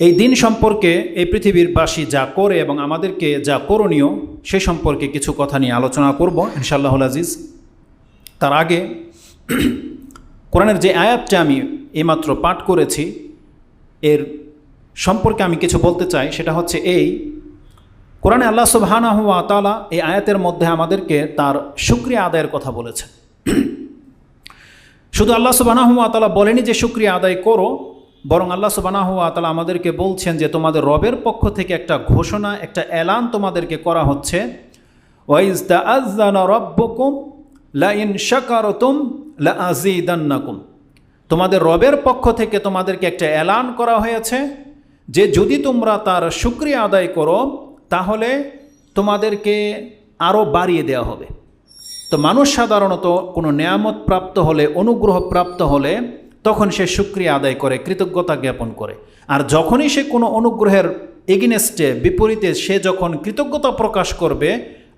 এই দিন সম্পর্কে এই পৃথিবীর বাসী যা করে এবং আমাদেরকে যা করণীয় সে সম্পর্কে কিছু কথা নিয়ে আলোচনা করব ইনশাআল্লাহুল আজিজ। তার আগে কোরআনের যে আয়াতটা আমি এইমাত্র পাঠ করেছি এর সম্পর্কে আমি কিছু বলতে চাই। সেটা হচ্ছে এই, কোরআনে আল্লাহ সুবহানাহু ওয়া তাআলা এই আয়াতের মধ্যে আমাদেরকে তার শুকরিয়া আদায়ের কথা বলেছেন। শুধু আল্লাহ সুবহানাহু ওয়া তাআলা বলেনি যে শুকরিয়া আদায় করো, বরং আল্লাহ সুবহানাহু ওয়া তাআলা আমাদেরকে বলছেন যে তোমাদের রবের পক্ষ থেকে একটা ঘোষণা, একটা এলান তোমাদেরকে করা হচ্ছে। ওয়াইজ তাআযানা রাব্বুকুম লা ইন শাকারতুম লা আযীদান্নাকুম। তোমাদের রবের পক্ষ থেকে তোমাদেরকে একটা এলান করা হয়েছে যে যদি তোমরা তার শুকরিয়া আদায় করো তাহলে তোমাদেরকে আরও বাড়িয়ে দেওয়া হবে। তো মানুষ সাধারণত কোনো নেয়ামত প্রাপ্ত হলে, অনুগ্রহ প্রাপ্ত হলে তখন সে শুকরিয়া আদায় করে, কৃতজ্ঞতা জ্ঞাপন করে। আর যখনই সে কোনো অনুগ্রহের এগেনস্টে, বিপরীতে সে যখন কৃতজ্ঞতা প্রকাশ করবে,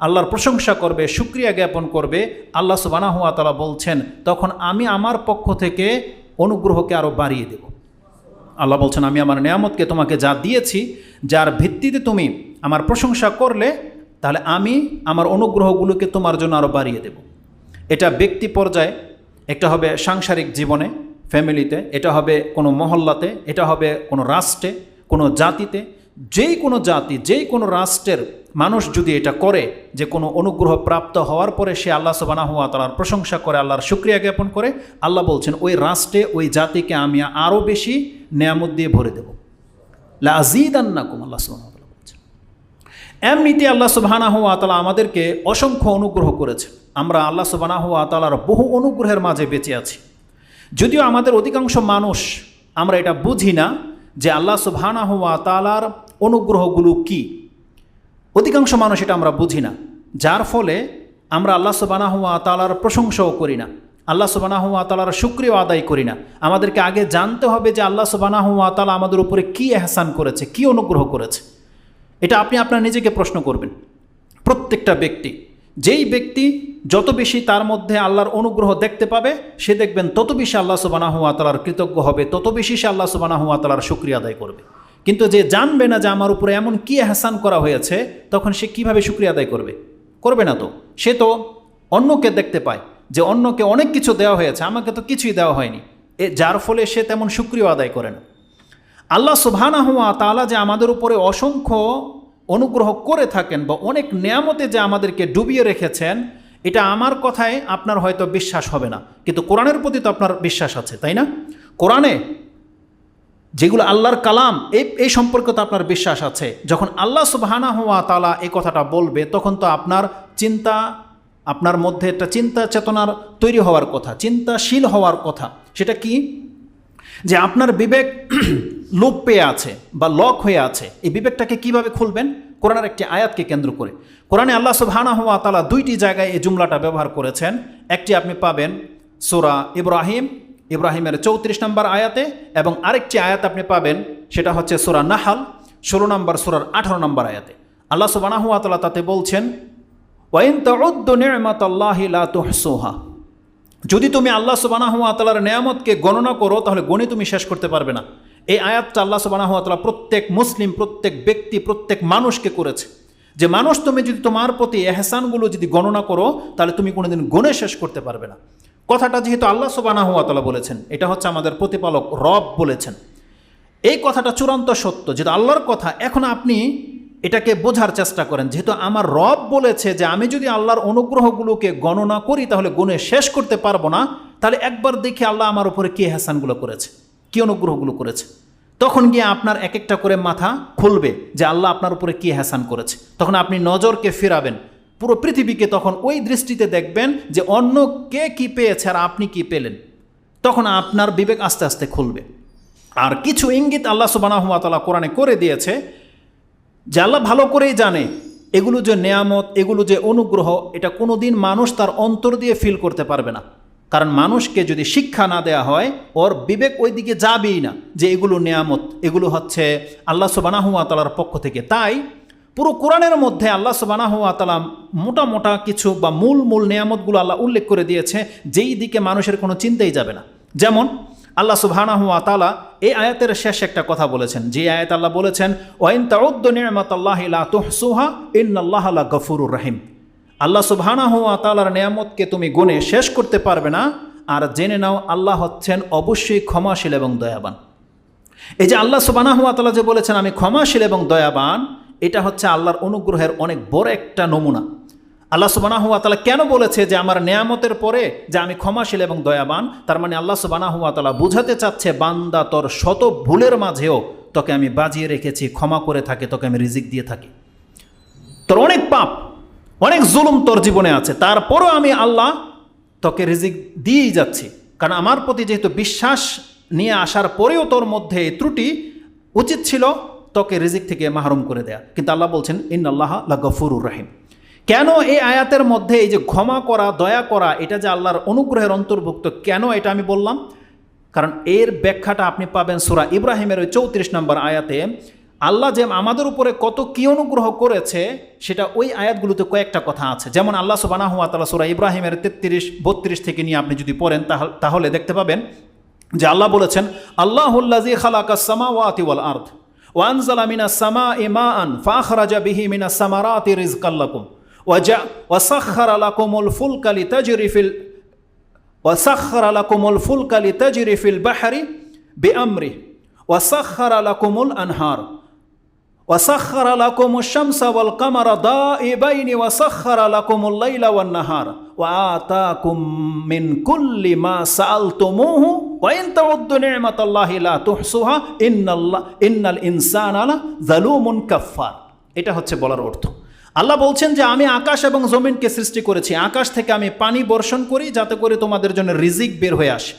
আল্লাহর প্রশংসা করবে, শুকরিয়া জ্ঞাপন করবে, আল্লাহ সুবহানাহু ওয়া তাআলা বলছেন তখন আমি আমার পক্ষ থেকে অনুগ্রহকে আরও বাড়িয়ে দেব। আল্লাহ বলছেন আমি আমার নেয়ামতকে তোমাকে যা দিয়েছি, যার ভিত্তিতে তুমি আমার প্রশংসা করলে, তাহলে আমি আমার অনুগ্রহগুলোকে তোমার জন্য আরও বাড়িয়ে দেব। এটা ব্যক্তি পর্যায়ে, একটা হবে সাংসারিক জীবনে, ফ্যামিলিতে, এটা হবে কোনো মহল্লাতে, এটা হবে কোনো রাষ্ট্রে, কোনো জাতিতে। যেই কোনো জাতি, যেই কোনো রাষ্ট্রের মানুষ যদি এটা করে যে কোনো অনুগ্রহ প্রাপ্ত হওয়ার পরে সে আল্লাহ সুবহানাহু ওয়া তাআলার প্রশংসা করে, আল্লাহর শুকরিয়া জ্ঞাপন করে, আল্লাহ বলছেন ওই রাষ্ট্রে, ওই জাতিকে আমি আরও বেশি নেয়ামত দিয়ে ভরে দেব। লা আযীদান্নাকুম, আল্লাহ সুবহানাহু ওয়া তাআলা বলছেন। এমনিতে আল্লাহ সুবহানাহু ওয়া তাআলা আমাদেরকে অসংখ্য অনুগ্রহ করেছেন। আমরা আল্লাহ সুবহানাহু ওয়া তাআলার বহু অনুগ্রহের মাঝে বেঁচে আছি। যদিও আমাদের অধিকাংশ মানুষ আমরা এটা বুঝি না যে আল্লাহ সুবহানাহু ওয়া তাআলার অনুগ্রহগুলো কি। অধিকাংশ মানুষ এটা আমরা বুঝি না, যার ফলে আমরা আল্লাহ সুবহানাহু ওয়া তাআলার প্রশংসাও করি না, আল্লাহ সুবহানাহু ওয়া তাআলার শুকরিয়া আদায় করি না। আমাদেরকে আগে জানতে হবে যে আল্লাহ সুবহানাহু ওয়া তাআলা আমাদের উপরে কি এহসান করেছে, কি অনুগ্রহ করেছে। এটা আপনি আপনার নিজেকে প্রশ্ন করবেন। প্রত্যেকটা ব্যক্তি, যেই ব্যক্তি যত বেশি তার মধ্যে আল্লাহর অনুগ্রহ দেখতে পাবে, সে দেখবেন তত বেশি আল্লাহ সুবহানাহু ওয়া তাআলার কৃতজ্ঞ হবে, তত বেশি সে আল্লাহ সুবহানাহু ওয়া তাআলার শুকরিয়া আদায় করবে। কিন্তু যে জানবে না যে আমার উপরে এমন কি এহসান করা হয়েছে, তখন সে কিভাবে শুকরিয়া আদায় করবে? করবে না তো। সে তো অন্যকে দেখতে পায় যে অন্যকে অনেক কিছু দেওয়া হয়েছে, আমাকে তো কিছুই দেওয়া হয়নি, যার ফলে সে তেমন শুকরিয়া আদায় করে না। আল্লাহ সুবহানাহু ওয়া তাআলা যে আমাদের উপরে অসংখ্য অনুগ্রহ করে থাকেন বা অনেক নেয়ামতে যে আমাদেরকে ডুবিয়ে রেখেছেন, এটা আমার কথায় আপনার হয়তো বিশ্বাস হবে না, কিন্তু কোরআনের প্রতি তো আপনার বিশ্বাস আছে, তাই না? কোরআনে যেগুলো আল্লাহর কালাম, এই সম্পর্কে তো আপনার বিশ্বাস আছে। যখন আল্লাহ সুবহানাহু ওয়া তাআলা এই কথাটা বলবে, তখন তো আপনার মধ্যে একটা চিন্তা চেতনার তৈরি হওয়ার কথা, চিন্তাশীল হওয়ার কথা। সেটা কি? যে আপনার বিবেক লোপ পেয়ে আছে বা লক হয়ে আছে, এই বিবেকটাকে কিভাবে খুলবেন? কোরআনের একটি আয়াতকে কেন্দ্র করে। কোরআনে আল্লাহ সুবহানাহু ওয়া তাআলা দুইটি জায়গায় এই জুমলাটা ব্যবহার করেছেন। একটি আপনি পাবেন সূরা ইব্রাহিমের 34 নম্বর আয়াতে, এবং আরেকটি আয়াত আপনি পাবেন সেটা হচ্ছে সূরা নাহল 16 নম্বর সূরার 18 নম্বর আয়াতে। আল্লাহ সুবহানাহু ওয়া তাআলা তাতে বলছেন ওয়া ইন তাউদ্দু নি'মাতাল্লাহি লা তুহসুহা। যদি তুমি আল্লাহ সুবহানাহু ওয়া তাআলার নেয়ামতকে গণনা করো তাহলে গণে তুমি শেষ করতে পারবে না। এই আয়াতটা আল্লাহ সুবহানাহু ওয়া তাআলা প্রত্যেক মুসলিম, প্রত্যেক ব্যক্তি, প্রত্যেক মানুষকে করেছে যে মানুষ, তুমি যদি তোমার প্রতি এহসানগুলো যদি গণনা করো তাহলে তুমি কোনোদিন গণে শেষ করতে পারবে না। কথাটা যেহেতু আল্লাহ সুবহানাহু ওয়া তাআলা বলেছেন, এটা হচ্ছে আমাদের প্রতিপালক রব বলেছেন, এই কথাটা চূড়ান্ত সত্য। যেহেতু আল্লাহর কথা, এখন আপনি এটাকে বোঝার চেষ্টা করেন। যেহেতু আমার রব বলেছে যে আমি যদি আল্লাহর অনুগ্রহগুলোকে গণনা করি তাহলে গুণে শেষ করতে পারবো না, তাহলে একবার দেখি আল্লাহ আমার উপরে কী এহসানগুলো করেছে, কী অনুগ্রহগুলো করেছে। তখন গিয়ে আপনার এক একটা করে মাথা খুলবে যে আল্লাহ আপনার উপরে কী এহসান করেছে। তখন আপনি নজরকে ফেরাবেন পুরো পৃথিবীকে, তখন ওই দৃষ্টিতে দেখবেন যে অন্য কে কী পেয়েছে আর আপনি কি পেলেন। তখন আপনার বিবেক আস্তে আস্তে খুলবে। আর কিছু ইঙ্গিত আল্লাহ সুবহানাহু ওয়া তাআলা কোরআনে করে দিয়েছে যে আল্লাহ ভালো করেই জানে এগুলো যে নেয়ামত, এগুলো যে অনুগ্রহ, এটা কোনো দিন মানুষ তার অন্তর দিয়ে ফিল করতে পারবে না। কারণ মানুষকে যদি শিক্ষা না দেয়া হয়, ওর বিবেক ওই দিকে যাবেই না যে এগুলো নেয়ামত, এগুলো হচ্ছে আল্লাহ সুবহানাহু ওয়া তাআলার পক্ষ থেকে। তাই পুরো কোরআনের মধ্যে আল্লাহ সুবহানাহু ওয়া তাআলা মোটা মোটা কিছু বা মূল নেয়ামতগুলো আল্লাহ উল্লেখ করে দিয়েছে, যেই দিকে মানুষের কোনো চিন্তাই যাবে না। যেমন আল্লাহ সুবহানাহু ওয়া তাআলা এই আয়াতের শেষ একটা কথা বলেছেন, যে আয়াত আল্লাহ বলেছেন ওয়াইন তাউদ্দু নি'মাতাল্লাহি লা তুহসুহা ইন্নাল্লাহা লাগাফুরুর রহিম। আল্লাহ সুবহানাহু ওয়া তাআলার নিয়ামতকে তুমি গুণে শেষ করতে পারবে না, আর জেনে নাও আল্লাহ হচ্ছেন অবশ্যই ক্ষমাশীল এবং দয়াবান। এই যে আল্লাহ সুবহানাহু ওয়া তাআলা যে বলেছেন আমি ক্ষমাশীল এবং দয়াবান, এটা হচ্ছে আল্লাহর অনুগ্রহের অনেক বড় একটা নমুনা। আল্লাহ সুবহানাহু ওয়া তাআলা কেন বলেছে যে আমার নেয়ামতের পরে যে আমি ক্ষমাশীল এবং দয়াবান, তার মানে আল্লাহ সুবহানাহু ওয়া তাআলা বুঝাতে চাচ্ছে বান্দা তোর শত ভুলের মাঝেও তোকে আমি বাজিয়ে রেখেছি, ক্ষমা করে থাকি, তোকে আমি রিজিক দিয়ে থাকি। তোর অনেক পাপ অনেক জুলুম তোর জীবনে আছে, তারপরও আমি আল্লাহ তোকে রিজিক দিয়েই যাচ্ছি, কারণ আমার প্রতি যেহেতু বিশ্বাস নিয়ে আসার পরেও তোর মধ্যে এই ত্রুটি, উচিত ছিল তোকে রিজিক থেকে মাহরুম করে দেয়া। কিন্তু আল্লাহ বলছেন ইন্নাল্লাহা লাগাফুরুর রহিম। কেন এই আয়াতের মধ্যে এই যে ক্ষমা করা, দয়া করা, এটা যে আল্লাহর অনুগ্রহের অন্তর্ভুক্ত, কেন এটা আমি বললাম? কারণ এর ব্যাখ্যাটা আপনি পাবেন সূরা ইব্রাহিমের ওই 34 নম্বর আয়াতে। আল্লাহ যে আমাদের উপরে কত কী অনুগ্রহ করেছে সেটা ওই আয়াতগুলোতে কয়েকটা কথা আছে। যেমন আল্লাহ সুবহানাহু ওয়া তাআলা সূরা ইব্রাহিমের 33-32 থেকে নিয়ে আপনি যদি পড়েন তাহলে দেখতে পাবেন যে আল্লাহ বলেছেন আল্লাহুল্লাযী খালাকাস সামাওয়াতি ওয়াল আরদ ওয়া আনজালা মিনাস সামাই মাআন ফাআখরাজা বিহি মিনাস সামারাতি রিজকাল লাকুম ওয়া সাখখারা লাকুমুল ফুলকা লিতাজরি ফিল বাহরি বিআমরিহি ওয়া সাখখারা লাকুমুল আনহার ওয়া সাখখারা লাকুমুশ শামসা ওয়াল কামারা দাইবাইনি ওয়া সাখখারা লাকুমুল লাইলা ওয়ান নাহার ওয়া আতাকুম মিন কুল্লি মা সাআলতুমুহু ওয়া ইন তাউদ্দু নি'মাতাল্লাহি লা তুহসুহা ইন্নাল ইনসানা লাযালুমুন কাফফার। এটা হচ্ছে বলার অর্থ। আল্লাহ বলছেন যে আমি আকাশ এবং জমিনকে সৃষ্টি করেছি, আকাশ থেকে আমি পানি বর্ষণ করি যাতে করে তোমাদের জন্য রিজিক বের হয়ে আসে।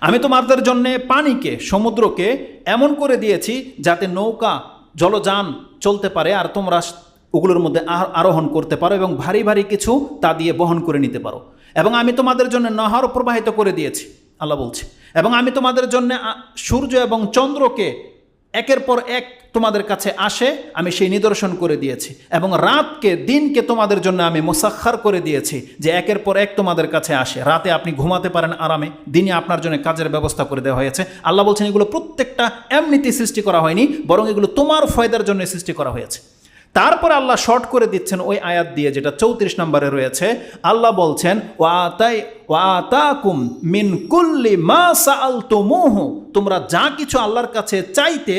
আমি তোমাদের জন্য পানিকে, সমুদ্রকে এমন করে দিয়েছি যাতে নৌকা, জলযান চলতে পারে, আর তোমরা ওগুলোর মধ্যে আরোহণ করতে পারো এবং ভারী ভারী কিছু তা দিয়ে বহন করে নিতে পারো। এবং আমি তোমাদের জন্য নহর প্রবাহিত করে দিয়েছি, আল্লাহ বলছে। এবং আমি তোমাদের জন্য সূর্য এবং চন্দ্রকে একের পর এক তোমাদের কাছে আসে, আমি সেই নিদর্শন করে দিয়েছি। এবং রাতকে, দিনকে তোমাদের জন্য আমি মুসাখখার করে দিয়েছি, যে একের পর এক তোমাদের কাছে আসে। রাতে আপনি ঘুমাতে পারেন আরামে, দিনে আপনার জন্য কাজের ব্যবস্থা করে দেওয়া হয়েছে। আল্লাহ বলছেন এগুলো প্রত্যেকটা এমনিতেই সৃষ্টি করা হয়নি, বরং এগুলো তোমার ফায়দার জন্য সৃষ্টি করা হয়েছে। তারপর আল্লাহ শর্ট করে দিচ্ছেন ওই আয়াত দিয়ে, যেটা 34 নম্বরে রয়েছে। আল্লাহ বলছেন ওয়া আতাকুম মিন কুল্লি মা সাআলতুমুহু, তোমরা যা কিছু আল্লাহর কাছে চাইতে,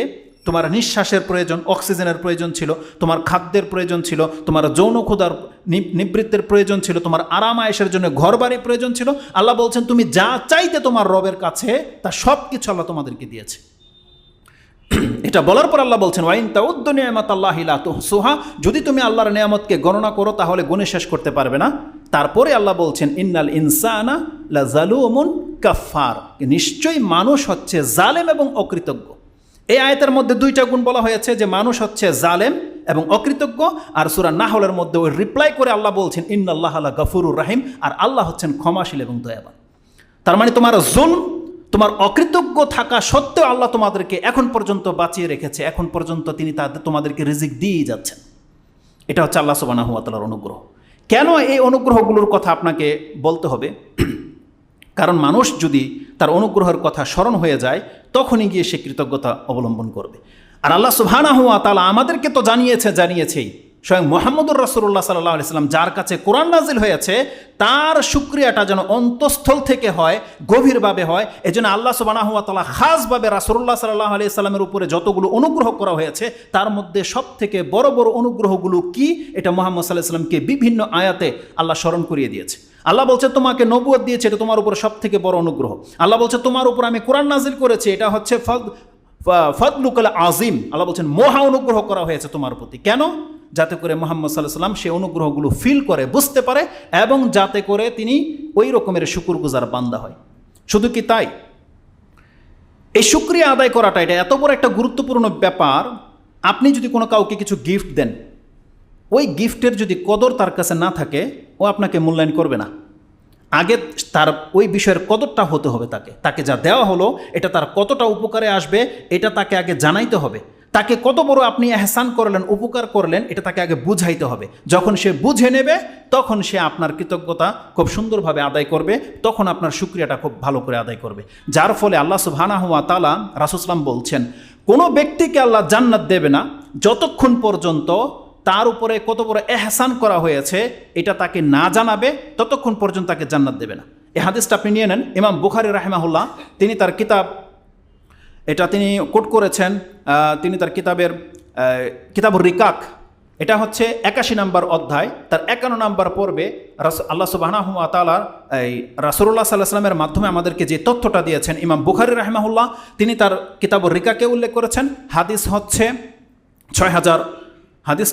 তোমার নিঃশ্বাসের প্রয়োজন, অক্সিজেনের প্রয়োজন ছিল, তোমার খাদ্যের প্রয়োজন ছিল, তোমার যৌন ক্ষুধার নিবৃত্তের প্রয়োজন ছিল, তোমার আরাম আয়েশের জন্য ঘরবাড়ির প্রয়োজন ছিল, আল্লাহ বলছেন তুমি যা চাইতে তোমার রবের কাছে, তা সব কিছু আল্লাহ তোমাদেরকে দিয়েছে। এটা বলার পর আল্লাহ বলছেন ওয়াইন তাউদ্দু নি'মাতাল্লাহি লা তুহসুহা, যদি তুমি আল্লাহর নিয়ামতকে গণনা করো তাহলে গুণে শেষ করতে পারবে না। তারপরে আল্লাহ বলছেন ইন্নাল ইনসানা লাযালুমুন কাফফার, নিশ্চয়ই মানুষ হচ্ছে জালেম এবং অকৃতজ্ঞ। এই আয়াতের মধ্যে দুইটা গুণ বলা হয়েছে, যে মানুষ হচ্ছে জালেম এবং অকৃতজ্ঞ। আর সূরা নাহলের মধ্যে ওই রিপ্লাই করে আল্লাহ বলছেন ইন্নাল্লাহা লাগাফুরুর রহিম, আর আল্লাহ হচ্ছেন ক্ষমাশীল এবং দয়াবান। তার মানে তোমার জুলম, তোমার অকৃতজ্ঞ থাকা সত্ত্বেও আল্লাহ তোমাদেরকে এখন পর্যন্ত বাঁচিয়ে রেখেছে, এখন পর্যন্ত তিনি তোমাদেরকে রিজিক দিয়েই যাচ্ছেন। এটা হচ্ছে আল্লাহ সুবহানাহু ওয়া তাআলার অনুগ্রহ। কেন এই অনুগ্রহগুলোর কথা আপনাকে বলতে হবে? কারণ মানুষ যদি তার অনুগ্রহের কথা স্মরণ হয়ে যায়, তখনই গিয়ে সে কৃতজ্ঞতা অবলম্বন করবে। আর আল্লাহ সুবহানাহু ওয়া তাআলা আমাদেরকে তো জানিয়েছেই, স্বয়ং মুহাম্মদুর রাসূলুল্লাহ সাল্লাল্লাহু আলাইহি সাল্লাম যার কাছে কোরআন নাজিল হয়েছে, তার শুকরিয়াটা যেন অন্তঃস্থল থেকে হয়, গভীরভাবে হয়। এজন্য আল্লাহ সুবহানাহু ওয়া তাআলা খাসভাবে রাসূলুল্লাহ সাল্লাল্লাহু আলাইহি সাল্লামের উপরে যতগুলো অনুগ্রহ করা হয়েছে, তার মধ্যে সবথেকে বড় বড় অনুগ্রহগুলো কি, এটা মুহাম্মদ সাল্লাল্লাহু আলাইহি সাল্লামকে বিভিন্ন আয়াতে আল্লাহ স্মরণ করিয়ে দিয়েছে। আল্লাহ বলছে তোমাকে নবুয়ত দিয়েছে, এটা তোমার উপর সবথেকে বড় অনুগ্রহ। আল্লাহ বলছে তোমার উপর আমি কোরআন নাজিল করেছি, এটা হচ্ছে ফাদলুকাল আজিম। আল্লাহ বলছেন মহা অনুগ্রহ করা হয়েছে তোমার প্রতি। কেন? যাতে করে মুহাম্মদ সাল্লাল্লাহু আলাইহি সাল্লাম সেই অনুগ্রহগুলো ফিল করে, বুঝতে পারে, এবং যাতে করে তিনি ওই রকমের শুকরগুজার বান্দা হয়। শুধু কি তাই, এই শুকরিয়া আদায় করাটা এটা এত বড় একটা গুরুত্বপূর্ণ ব্যাপার। আপনি যদি কোনো কাউকে কিছু গিফট দেন, ওই গিফটের যদি কদর তার কাছে না থাকে, ও আপনাকে মূল্যায়ন করবে না। আগে তার ওই বিষয়ের কদরটা হতে হবে, তাকে যা দেওয়া হলো এটা তার কতটা উপকারে আসবে এটা তাকে আগে জানাইতে হবে। তাকে কত বড় আপনি এহসান করলেন, উপকার করলেন, এটা তাকে আগে বুঝাইতে হবে। যখন সে বুঝে নেবে তখন সে আপনার কৃতজ্ঞতা খুব সুন্দরভাবে আদায় করবে, তখন আপনার শুকরিয়াটা খুব ভালো করে আদায় করবে। যার ফলে আল্লাহ সুবহানাহু ওয়া তাআলা, রাসূল সাল্লাল্লাহু আলাইহি ওয়াসাল্লাম বলছেন, কোনো ব্যক্তিকে আল্লাহ জান্নাত দেবে না যতক্ষণ পর্যন্ত তার উপরে কত বড় এহসান করা হয়েছে এটা তাকে না জানাবে, ততক্ষণ পর্যন্ত তাকে জান্নাত দেবে না। এই হাদিসটা আপনি নিয়ে নেন। ইমাম বুখারী রাহিমাহুল্লাহ তিনি তার কিতাব, এটা তিনি কোট করেছেন, তিনি তার কিতাবের কিতাবুর রিকাক, এটা হচ্ছে 81 নম্বর অধ্যায়, তার 51 নম্বর পর্বে আল্লাহ সুবহানাহু ওয়া তাআলা এই রাসূলুল্লাহ সাল্লাল্লাহু আলাইহি ওয়াসাল্লামের মাধ্যমে আমাদেরকে যে তথ্যটা দিয়েছেন, ইমাম বুখারী রাহিমাহুল্লাহ তিনি তার কিতাবুর রিকাকে উল্লেখ করেছেন। হাদিস হচ্ছে 6000, হাদিস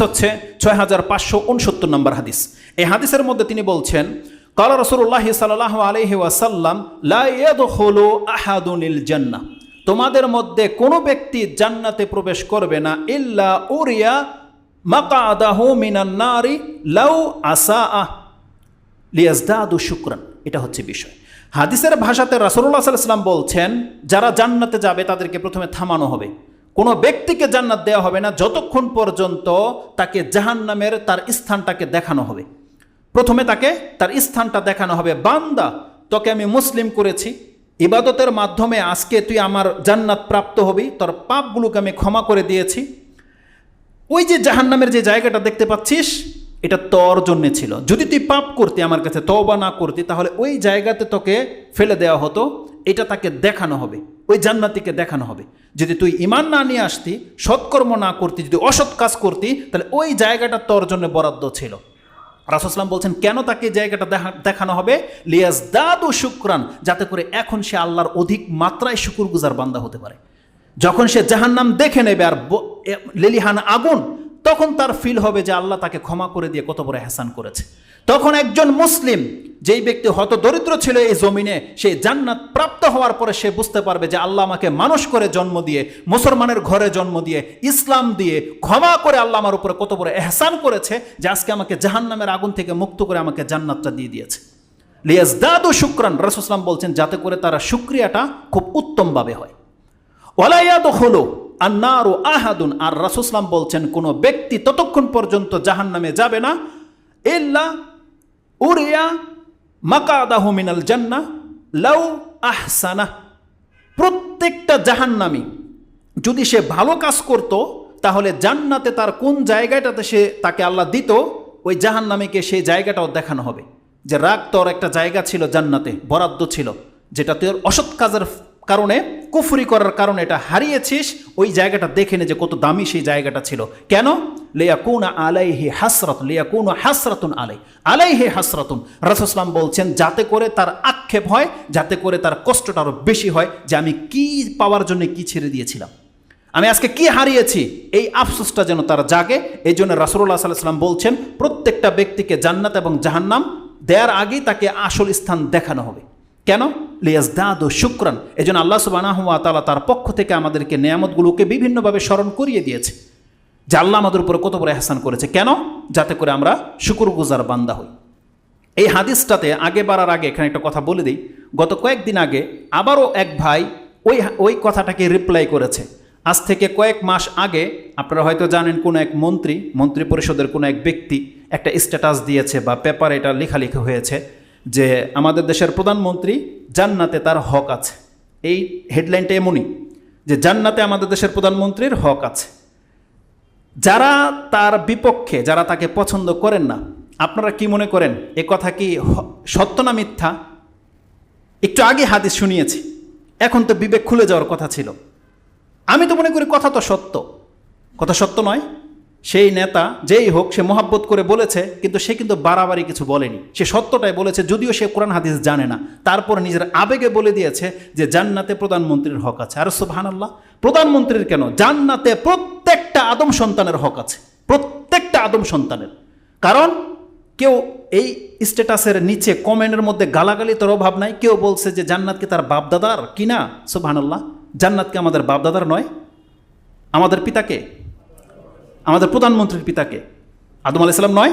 হচ্ছে 6569 নম্বর হাদিস। এই হাদিসের মধ্যে তিনি বলছেন, ক্বালা রাসূলুল্লাহ সাল্লাল্লাহু আলাইহি ওয়াসাল্লাম লা ইয়াদখুলু আহাদুনিল জান্নাহ, তোমাদের মধ্যে কোনো ব্যক্তি জান্নাতে প্রবেশ করবে না ইল্লা উরিয়া মাকআদাহু মিনান নারি লাউ আসাআ লিয়াজদাদু শুকরান। এটা হচ্ছে বিষয়। হাদিসের ভাষাতে রাসূলুল্লাহ সাল্লাল্লাহু আলাইহি ওয়াসাল্লাম বলছেন, যারা জান্নাতে যাবে তাদেরকে প্রথমে থামানো হবে। কোনো ব্যক্তিকে জান্নাত দেওয়া হবে না যতক্ষণ পর্যন্ত তাকে জাহান্নামের তার স্থানটাকে দেখানো হবে। প্রথমে তাকে তার স্থানটা দেখানো হবে। বান্দা, তোকে আমি মুসলিম করেছি, ইবাদতের মাধ্যমে আজকে তুই আমার জান্নাত প্রাপ্ত হবি, তোর পাপগুলোকে আমি ক্ষমা করে দিয়েছি। ওই যে জাহান্নামের যে জায়গাটা দেখতে পাচ্ছিস, এটা তোর জন্যে ছিল। যদি তুই পাপ করতি, আমার কাছে তওবা না করতি, তাহলে ওই জায়গাতে তোকে ফেলে দেওয়া হতো। এটা তাকে দেখানো হবে, ওই জান্নাতিকে দেখানো হবে। যদি তুই ঈমান না নিয়ে আসতি, সৎকর্ম না করতি, যদি অসৎ কাজ করতি, তাহলে ওই জায়গাটা তোর জন্য বরাদ্দ ছিল। রাসূল সাল্লাল্লাহু আলাইহি ওয়াসাল্লাম বলছেন, কেন তাকে জায়গাটা দেখানো হবে? লিয়াজদাদু শুকরান, যাতে করে এখন সে আল্লাহর অধিক মাত্রায় শুকরগুজার বান্দা হতে পারে। যখন সে জাহান্নাম দেখে নেবে আর লেলিহান আগুন, তখন তার ফিল হবে যে আল্লাহ তাকে ক্ষমা করে দিয়ে কত বড় এহসান করেছে। তখন একজন মুসলিম, যেই ব্যক্তি হত দরিদ্র ছিল এই জমিনে, সেই জান্নাত প্রাপ্ত হওয়ার পরে সে বুঝতে পারবে যে আল্লাহ আমাকে মানুষ করে জন্ম দিয়ে, মুসলমানের ঘরে জন্ম দিয়ে, ইসলাম দিয়ে ক্ষমা করে আল্লাহ আমার উপরে কত বড় এহসান করেছে যে আজকে আমাকে জাহান্নামের আগুন থেকে মুক্ত করে আমাকে জান্নাতটা দিয়ে দিয়েছে। লিয়াজদাদু শুকরান, রাসূল সাল্লাল্লাহু আলাইহি ওয়াসাল্লাম বলছেন, যাতে করে তারা শুকরিয়াটা খুব উত্তমভাবে হয়। ওয়ালা ইয়াদখুলু আন-নারু আহাদুন, আর রাসূল সাল্লাল্লাহু আলাইহি ওয়াসাল্লাম বলছেন, কোনো ব্যক্তি ততক্ষণ পর্যন্ত জাহান্নামে যাবে না ইল্লা উরিয়া মাকআদাহু মিনাল জান্নাহ লাউ আহসানা। প্রত্যেকটা জাহান্নামী যদি সে ভালো কাজ করত, তাহলে জান্নাতে তার কোন জায়গাটাতে সে তাকে আল্লাহ দিত, ওই জাহান্নামীকে সেই জায়গাটাও দেখানো হবে যে রাগ, তোর একটা জায়গা ছিল জান্নাতে, বরাদ্দ ছিল, যেটা তোর অসৎ কাজের কারণে, কুফরি করার কারণে এটা হারিয়েছিস। ওই জায়গাটা দেখে নে যে কত দামি সেই জায়গাটা ছিল। কেন? লিয়াকুনা আলাইহি হাসরাত, লিয়াকুনা হাসরাতুন আলাইহি হাসরাতুন। রাসূল সাল্লাল্লাহু আলাইহি ওয়াসাল্লাম বলছেন, যাতে করে তার আক্ষেপ হয়, যাতে করে তার কষ্টটা আরো বেশি হয় যে আমি কি পাওয়ার জন্য কি ছেড়ে দিয়েছিলাম, আমি আজকে কি হারিয়েছি, এই আফসোসটা যেন তার জাগে। এই জন্য রাসূলুল্লাহ সাল্লাল্লাহু আলাইহি ওয়াসাল্লাম বলছেন, প্রত্যেকটা ব্যক্তিকে জান্নাত এবং জাহান্নাম দেওয়ার আগেই তাকে আসল স্থান দেখানো হবে। কেন? লিয়াজদাদু শুকরান। এই জন্য আল্লাহ সুবহানাহু ওয়া তাআলা তার পক্ষ থেকে আমাদেরকে নেয়ামতগুলোকে বিভিন্নভাবে স্মরণ করিয়ে দিয়েছে যে আল্লাহ আমাদের উপরে কত বড় ইহসান করেছে। কেন? যাতে করে আমরা শুকরগুজার বান্দা হই। এই হাদিসটাতে আগে বাড়ার আগে এখানে একটা কথা বলে দিই। গত কয়েকদিন আগে আবারও এক ভাই ওই কথাটাকে রিপ্লাই করেছে। আজ থেকে কয়েক মাস আগে আপনারা হয়তো জানেন, কোনো এক মন্ত্রী পরিষদের কোনো এক ব্যক্তি একটা স্ট্যাটাস দিয়েছে বা পেপারে এটা লেখালেখি হয়েছে যে আমাদের দেশের প্রধানমন্ত্রী জান্নাতে তার হক আছে। এই হেডলাইনটা এমনই যে জান্নাতে আমাদের দেশের প্রধানমন্ত্রীর হক আছে। যারা তার বিপক্ষে, যারা তাকে পছন্দ করেন না, আপনারা কি মনে করেন এ কথা কি সত্য না মিথ্যা? একটু আগে হাদিস শুনিয়েছি, এখন তো বিবেক খুলে যাওয়ার কথা ছিল। আমি তো মনে করি কথা তো সত্য। কথা সত্য নয়? সেই নেতা যেই হোক, সে মহাব্বত করে বলেছে, কিন্তু সে কিন্তু বাড়াবাড়ি কিছু বলেনি, সে সত্যটাই বলেছে, যদিও সে কোরআন হাদিস জানে না। তারপর নিজের আবেগে বলে দিয়েছে যে জান্নাতে প্রধানমন্ত্রীর হক আছে। আর সুবহানাল্লাহ, প্রধানমন্ত্রীর কেন, জান্নাতে প্রত্যেকটা আদম সন্তানের হক আছে, প্রত্যেকটা আদম সন্তানের। কারণ কেউ এই স্ট্যাটাসের নিচে কমেন্টের মধ্যে গালাগালি তোর অভাব নাই। কেউ বলছে যে জান্নাত কি তার বাপদাদার কিনা? সুবহানাল্লাহ, জান্নাত কি আমাদের বাপদাদার নয়? আমাদের পিতাকে, আমাদের প্রধানমন্ত্রীর পিতাকে আদম আলাইহিস সালাম নয়?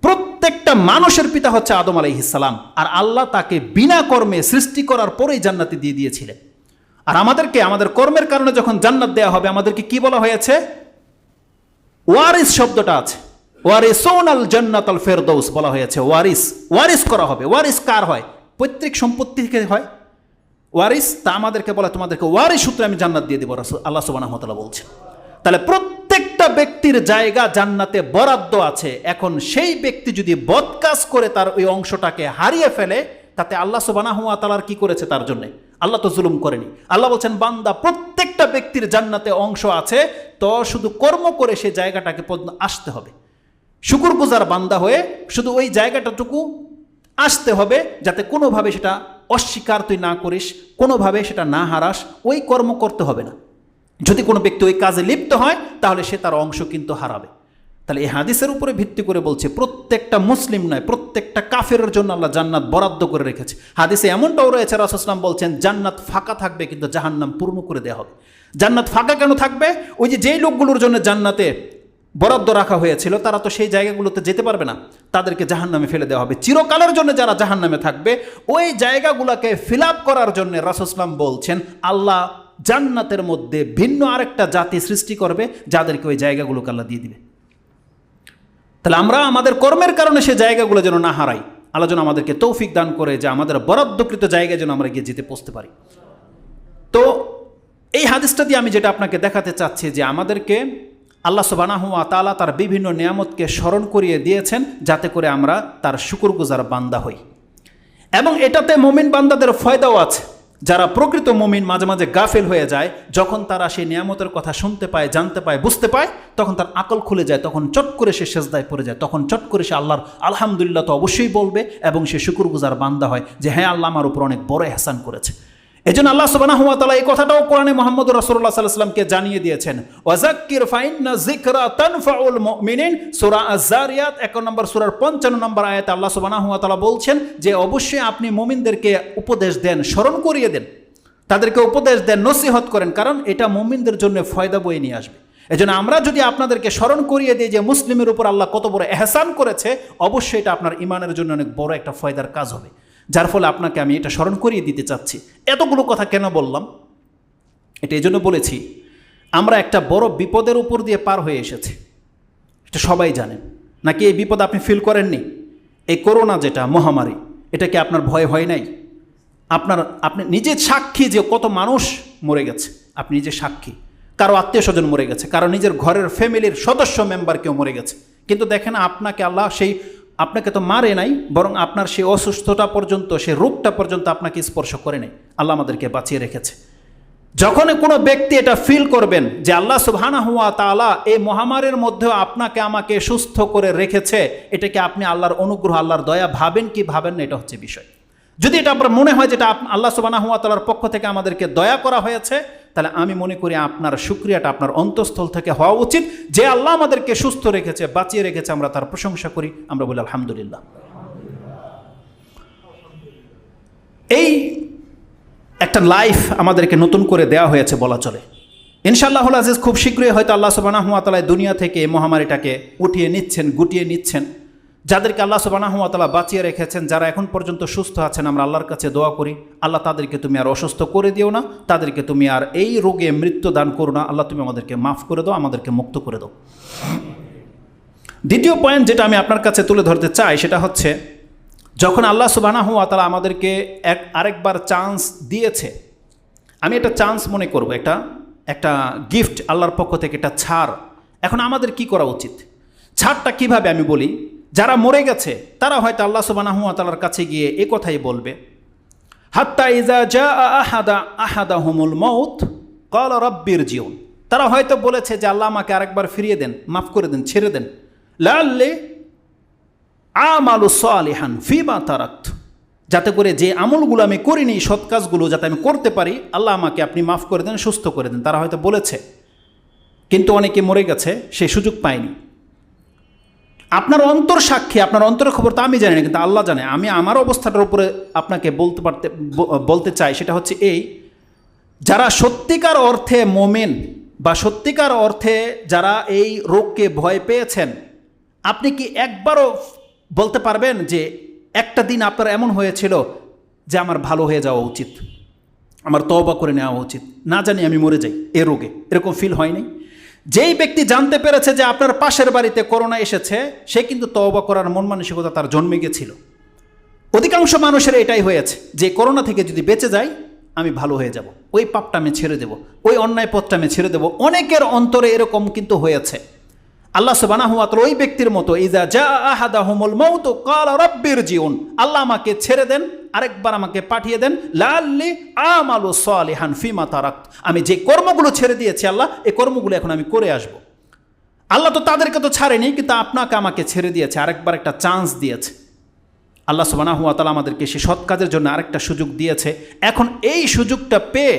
প্রত্যেকটা মানুষের পিতা হচ্ছে আদম আলাইহিস সালাম। আর আল্লাহ তাকে বিনা কর্মে সৃষ্টি করার পরেই জান্নাতে দিয়ে দিয়েছিলেন। আর আমাদেরকে আমাদের কর্মের কারণে যখন জান্নাত দেওয়া হবে, আমাদেরকে কি বলা হয়েছে? ওয়ারিস শব্দটা আছে, ওয়ারিসুনাল জান্নাতাল ফেরদৌস বলা হয়েছে। ওয়ারিস করা হবে। ওয়ারিস কার হয়? পৈতৃক সম্পত্তি থেকে হয় ওয়ারিস। তা আমাদেরকে বলে তোমাদেরকে ওয়ারিস সূত্রে আমি জান্নাত দিয়ে দেব, আল্লাহ সুবহানাহু ওয়া তাআলা বলছেন। তাহলে প্রত্যেকটা ব্যক্তির জায়গা জান্নাতে বরাদ্দ আছে। এখন সেই ব্যক্তি যদি বদ কাজ করে তার ওই অংশটাকে হারিয়ে ফেলে, তাতে আল্লাহ সুবহানাহু ওয়া তাআলার কি করেছে তার জন্য? আল্লাহ তো জুলুম করেনি। আল্লাহ বলছেন, বান্দা প্রত্যেকটা ব্যক্তির জান্নাতে অংশ আছে, তো শুধু কর্ম করে সে জায়গাটাকে আসতে হবে। শুকরগুজার বান্দা হয়ে শুধু ওই জায়গাটাটুকু আসতে হবে, যাতে কোনোভাবে সেটা অস্বীকার তুই না করিস, কোনোভাবে সেটা না হারাস। ওই কর্ম করতে হবে না। যদি কোনো ব্যক্তি ওই কাজে লিপ্ত হয়, তাহলে সে তার অংশ কিন্তু হারাবে। তাহলে এই হাদিসের উপরে ভিত্তি করে বলছে, প্রত্যেকটা মুসলিম নয়, প্রত্যেকটা কাফেরের জন্য আল্লাহ জান্নাত বরাদ্দ করে রেখেছে। হাদিসে এমনটাও রয়েছে, রাসূল সাল্লাল্লাহু আলাইহি ওয়াসাল্লাম বলছেন, জান্নাত ফাঁকা থাকবে কিন্তু জাহান্নাম পূর্ণ করে দেওয়া হবে। জান্নাত ফাঁকা কেন থাকবে? ওই যেই লোকগুলোর জন্য জান্নাতে বরাদ্দ রাখা হয়েছিল, তারা তো সেই জায়গাগুলোতে যেতে পারবে না, তাদেরকে জাহান্নামে ফেলে দেওয়া হবে। চিরকালের জন্য যারা জাহান্নামে থাকবে, ওই জায়গাগুলোকে ফিল আপ করার জন্য রাসূল সাল্লাল্লাহু আলাইহি ওয়াসাল্লাম বলছেন, আল্লাহ জান্নাতের মধ্যে ভিন্ন আরেকটা জাতি সৃষ্টি করবে, যাদেরকে ওই জায়গাগুলোকে আল্লাহ দিয়ে দিবে। তাহলে আমরা আমাদের কর্মের কারণে সে জায়গাগুলো যেন না হারাই। আল্লাহ যেন আমাদেরকে তৌফিক দান করে যে আমাদের বরাদ্দকৃত জায়গায় যেন আমরা গিয়ে যেতে পৌঁছতে পারি। তো এই হাদিসটা দিয়ে আমি যেটা আপনাকে দেখাতে চাচ্ছি, যে আমাদেরকে আল্লাহ সুবহানাহু ওয়া তাআলা তার বিভিন্ন নিয়ামতকে স্মরণ করিয়ে দিয়েছেন, যাতে করে আমরা তার শুকরগুজার বান্দা হই। এবং এটাতে মুমিন বান্দাদের ফায়দাও আছে। যারা প্রকৃত মুমিন মাঝে মাঝে গাফেল হয়ে যায়, যখন তারা সেই নিয়ামতের কথা শুনতে পায়, জানতে পায়, বুঝতে পায়, তখন তার আকল খুলে যায়, তখন চট করে সে সেজদায় পড়ে যায়, তখন চট করে সে আল্লাহর আলহামদুলিল্লাহ তো অবশ্যই বলবে, এবং সে শুকরগুজার বান্দা হয় যে হ্যাঁ, আল্লাহ আমার উপর অনেক বড় ইহসান করেছে। এজন্য আল্লাহ সুবহানাহু ওয়া তাআলা এই কথাটাও কোরআনে মুহাম্মদ রাসূলুল্লাহ সাল্লাল্লাহু আলাইহি ওয়াসাল্লামকে জানিয়ে দিয়েছেন, ওয়াযাক্কির ফাইন্না যিকরা তানফাউল মুমিনিন। সূরা আয-যারিয়াত 1 নম্বর সূরার 55 নম্বর আয়াতে আল্লাহ সুবহানাহু ওয়া তাআলা বলছেন যে অবশ্যই আপনি মুমিনদেরকে উপদেশ দেন, স্মরণ করিয়ে দেন, তাদেরকে উপদেশ দেন, নসিহত করেন, কারণ এটা মুমিনদের জন্য ফায়দা বয়ে নিয়ে আসবে। এজন্য আমরা যদি আপনাদেরকে স্মরণ করিয়ে দিই যে মুসলিমের উপর আল্লাহ কত বড় ইহসান করেছে, অবশ্যই এটা আপনার ঈমানের জন্য অনেক বড় একটা ফায়দার কাজ হবে। যার ফলে আপনাকে আমি এটা স্মরণ করিয়ে দিতে চাচ্ছি। এতগুলো কথা কেন বললাম? এটা এই জন্য বলেছি, আমরা একটা বড় বিপদের উপর দিয়ে পার হয়ে এসেছি, এটা সবাই জানেন। নাকি এই বিপদ আপনি ফিল করেননি? এই করোনা যেটা মহামারী, এটা কি আপনার ভয় হয় নাই? আপনি নিজে সাক্ষী যে কত মানুষ মরে গেছে, আপনি নিজে সাক্ষী। কারো আত্মীয় স্বজন মরে গেছে, কারো নিজের ঘরের ফ্যামিলির সদস্য মেম্বার কেউ মরে গেছে, কিন্তু দেখেন আপনাকে আল্লাহ আপনাকে তো মারে নাই, বরং আপনার সেই অসুস্থতা পর্যন্ত, সেই রোগটা পর্যন্ত আপনাকে স্পর্শ করে নাই। আল্লাহ আমাদেরকে বাঁচিয়ে রেখেছে। যখন কোনো ব্যক্তি এটা ফিল করবেন যে আল্লাহ সুবহানাহু ওয়া তাআলা এই মহামারীর মধ্যেও আপনাকে আমাকে সুস্থ করে রেখেছে, এটাকে আপনি আল্লাহর অনুগ্রহ, আল্লাহর দয়া ভাবেন কি ভাবেন না, এটা হচ্ছে বিষয়। যদি এটা আপনার মনে হয় যেটা আল্লাহ সুবহানাহু ওয়া তাআলার পক্ষ থেকে আমাদেরকে দয়া করা হয়েছে, তাহলে আমি মনে করি আপনার শুকরিয়াটা আপনার অন্তঃস্থল থেকে হওয়া উচিত, যে আল্লাহ আমাদেরকে সুস্থ রেখেছে, বাঁচিয়ে রেখেছে, আমরা তার প্রশংসা করি, আমরা বলি আলহামদুলিল্লাহ। এই একটা লাইফ আমাদেরকে নতুন করে দেওয়া হয়েছে বলা চলে। ইনশাআল্লাহুল আজিজ খুব শীঘ্রই হয়তো আল্লাহ সুবহানাহু ওয়া তাআলা দুনিয়া থেকে এই মহামারীটাকে উঠিয়ে নিচ্ছেন, গুটিয়ে নিচ্ছেন। যাদেরকে আল্লাহ সুবহানাহু ওয়া তাআলা বাঁচিয়ে রেখেছেন, যারা এখন পর্যন্ত সুস্থ আছেন, আমরা আল্লাহর কাছে দোয়া করি, আল্লাহ তাদেরকে তুমি আর অসুস্থ করে দিও না, তাদেরকে তুমি আর এই রোগে মৃত্যু দান করো না। আল্লাহ তুমি আমাদেরকে মাফ করে দাও, আমাদেরকে মুক্ত করে দাও। দ্বিতীয় পয়েন্ট যেটা আমি আপনার কাছে তুলে ধরতে চাই, সেটা হচ্ছে যখন আল্লাহ সুবহানাহু ওয়া তাআলা আমাদেরকে আরেকবার চান্স দিয়েছে, আমি এটা চান্স মনে করব, একটা গিফট আল্লাহর পক্ষ থেকে, একটা ছাড়। এখন আমাদের কি করা উচিত? ছাড়টা কিভাবে আমি বলি, যারা মরে গেছে তারা হয়তো আল্লাহ সুবহানাহু ওয়া তাআলার কাছে গিয়ে এই কথাই বলবে, হাত্তা ইযা জাআ আহাদাহুমুল মাউত ক্বালা রাব্বিরজিউন। তারা হয়তো বলেছে যে আল্লাহ আমাকে আরেকবার ফিরিয়ে দেন, মাফ করে দেন, ছেড়ে দেন, লাআল্লি আমালু সালিহান ফিমা তারাকতু, যাতে করে যে আমলগুলো আমি করিনি, সৎ কাজগুলো যাতে আমি করতে পারি, আল্লাহ আমাকে আপনি মাফ করে দেন, সুস্থ করে দেন। তারা হয়তো বলেছে, কিন্তু অনেকে মরে গেছে, সেই সুযোগ পায়নি। আপনার অন্তর সাক্ষী, আপনার অন্তরের খবর তো আমি জানি না, কিন্তু আল্লাহ জানে। আমি আমার অবস্থাটার উপরে আপনাকে বলতে চাই, সেটা হচ্ছে এই, যারা সত্যিকার অর্থে মোমেন বা সত্যিকার অর্থে যারা এই রোগকে ভয় পেয়েছেন, আপনি কি একবারও বলতে পারবেন যে একটা দিন আপনার এমন হয়েছিল যে আমার ভালো হয়ে যাওয়া উচিত? আমার তওবা করে নেওয়া উচিত, না জানি আমি মরে যাই এ রোগে, এরকম ফিল হয়নি? যেই ব্যক্তি জানতে পেরেছে যে আপনার পাশের বাড়িতে করোনা এসেছে, সে কিন্তু তওবা করার মন মানসিকতা তার জন্মে গেছিল। অধিকাংশ মানুষের এটাই হয়েছে যে করোনা থেকে যদি বেঁচে যাই আমি ভালো হয়ে যাব, ওই পাপটা আমি ছেড়ে দেব, ওই অন্যায় পথটা আমি ছেড়ে দেব। অনেকের অন্তরে এরকম কিন্তু হয়েছে। আল্লাহ সুবহানাহু ওয়া তাআলা ওই ব্যক্তির মতো, ইজা জা আহাদাহুমুল মাউতু ক্বালা রাব্বিরজিউন, আল্লাহ আমাকে ছেড়ে দেন, আরেকবার আমাকে পাঠিয়ে দেন, লাআল্লি আমালু সালিহান ফিমা তারাকত, আমি যে কর্মগুলো ছেড়ে দিয়েছি আল্লাহ, এই কর্মগুলো এখন আমি করে আসব। আল্লাহ তো তাদেরকে তো ছাড়েনি, কিন্তু আপনাকে আমাকে ছেড়ে দিয়েছে, আরেকবার একটা চান্স দিয়েছে। আল্লাহ সুবহানাহু ওয়া তাআলা আমাদেরকে সেই সৎ কাজের জন্য আরেকটা সুযোগ দিয়েছে। এখন এই সুযোগটা পেয়ে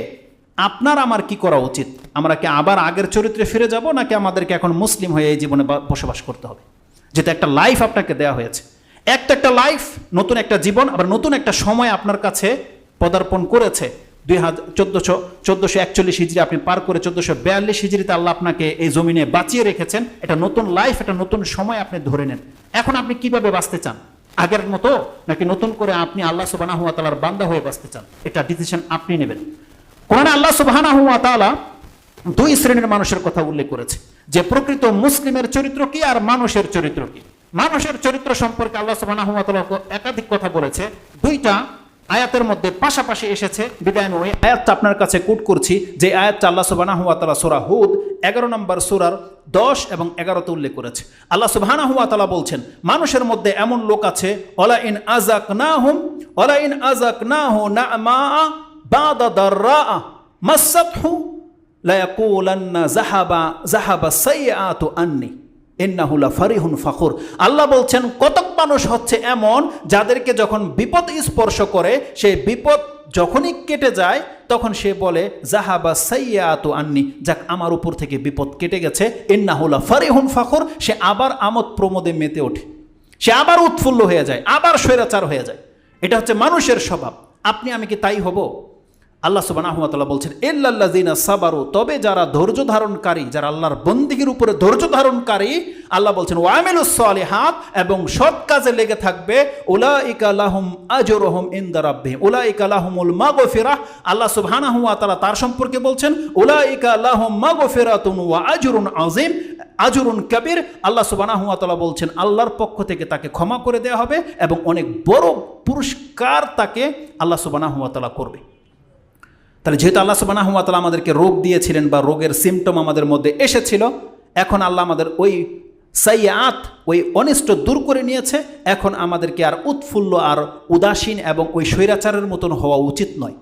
আপনার আমার কি করা উচিত? আমরা কি আবার আগের চরিত্রে ফিরে যাব, নাকি আমাদেরকে এখন মুসলিম হয়ে এই জীবনে বসবাস করতে হবে? যেটা একটা লাইফ আপনাকে দেওয়া হয়েছে, একটা লাইফ, নতুন একটা জীবন, আবার নতুন একটা সময় আপনার কাছে পদার্পণ করেছে। 1441 হিজরি আপনি পার করে 1442 হিজরিতে আল্লাহ আপনাকে এই জমিনে বাঁচিয়ে রেখেছেন। এটা নতুন লাইফ, এটা নতুন সময় আপনি ধরে নেন। এখন আপনি কিভাবে বাঁচতে চান? আগের মতো, নাকি নতুন করে আপনি আল্লাহ সুবহানাহু ওয়া তাআলার বান্দা হয়ে বাঁচতে চান? এটা ডিসিশন আপনি নেবেন। কোরআনে আল্লাহ সুবহানাহু ওয়া তাআলা দুই শ্রেণীর মানুষের কথা উল্লেখ করেছে, যে প্রকৃত মুসলিমের চরিত্র কি আর মানুষের চরিত্র কি। মানুষের চরিত্র সম্পর্কে আল্লাহ সুবহানাহু ওয়া তাআলা একাধিক কথা বলেছে, দুইটা আয়াতের মধ্যে পাশাপাশি এসেছে। বিদায় আমি ওই আয়াতটা আপনার কাছে কোট করছি, যে আয়াতটা আল্লাহ সুবহানাহু ওয়া তাআলা সূরা হুদ 11 নম্বর সূরার 10 এবং 11তে উল্লেখ করেছে। আল্লাহ সুবহানাহু ওয়া তাআলা বলছেন, মানুষের মধ্যে এমন লোক আছে, ওয়ালা ইন আযাকনাহু না'মা বা'দা দাররা মাসাতহু লা ইয়াকুলান্না যাহাবা সাইয়্যাতু আন্নি ইন্নাহু লাফারিহুন ফাখুর। আল্লাহ বলছেন, কতক মানুষ হচ্ছে এমন যাদেরকে যখন বিপদ স্পর্শ করে, সেই বিপদ যখনই কেটে যায় তখন সে বলে যাহাবা সাইয়্যাতু আন্নি, যাক আমার উপর থেকে বিপদ কেটে গেছে। ইন্নাহু লাফারিহুন ফাখুর, সে আবার আমোদ প্রমোদে মেতে ওঠে, সে আবার উৎফুল্ল হয়ে যায়, আবার স্বৈরাচার হয়ে যায়। এটা হচ্ছে মানুষের স্বভাব। আপনি আমি কি তাই হব? আল্লাহ সুবহানাহু ওয়া তাআলা বলছেন, ইল্লাল্লাযিনা সাবারু, তবে যারা ধৈর্য ধারণকারী, যারা আল্লাহর বন্দেগীর উপরে ধৈর্য ধারণকারী, আল্লাহ বলছেন ওয়া আমিলুস সালিহাত, এবং সৎ কাজে লেগে থাকবে, উলাইকা লাহুম আজরুহুম ইনদা রাব্বিহিম উলাইকা লাহুমুল মাগফিরাহ। আল্লাহ সুবহানাহু ওয়া তাআলা তার সম্পর্কে বলছেন, উলাইকা লাহুম মাগফিরাতুন ওয়া আজরুন আযীম আজরুন কবির। আল্লাহ সুবহানাহু ওয়া তাআলা বলছেন, আল্লাহর পক্ষ থেকে তাকে ক্ষমা করে দেওয়া হবে এবং অনেক বড় পুরস্কার তাকে আল্লাহ সুবহানাহু ওয়া তাআলা করবে। তাহলে যেহেতু আল্লাহ সুবহানাহু ওয়া তাআলা আমাদেরকে রোগ দিয়েছিলেন বা রোগের সিমটম আমাদের মধ্যে এসেছিল, এখন আল্লাহ আমাদের ওই সাইয়্যাত, ওই অনিষ্ট দূর করে নিয়েছে। এখন আমাদেরকে আর উৎফুল্ল আর উদাসীন এবং ওই স্বৈরাচারের মতন হওয়া উচিত নয়।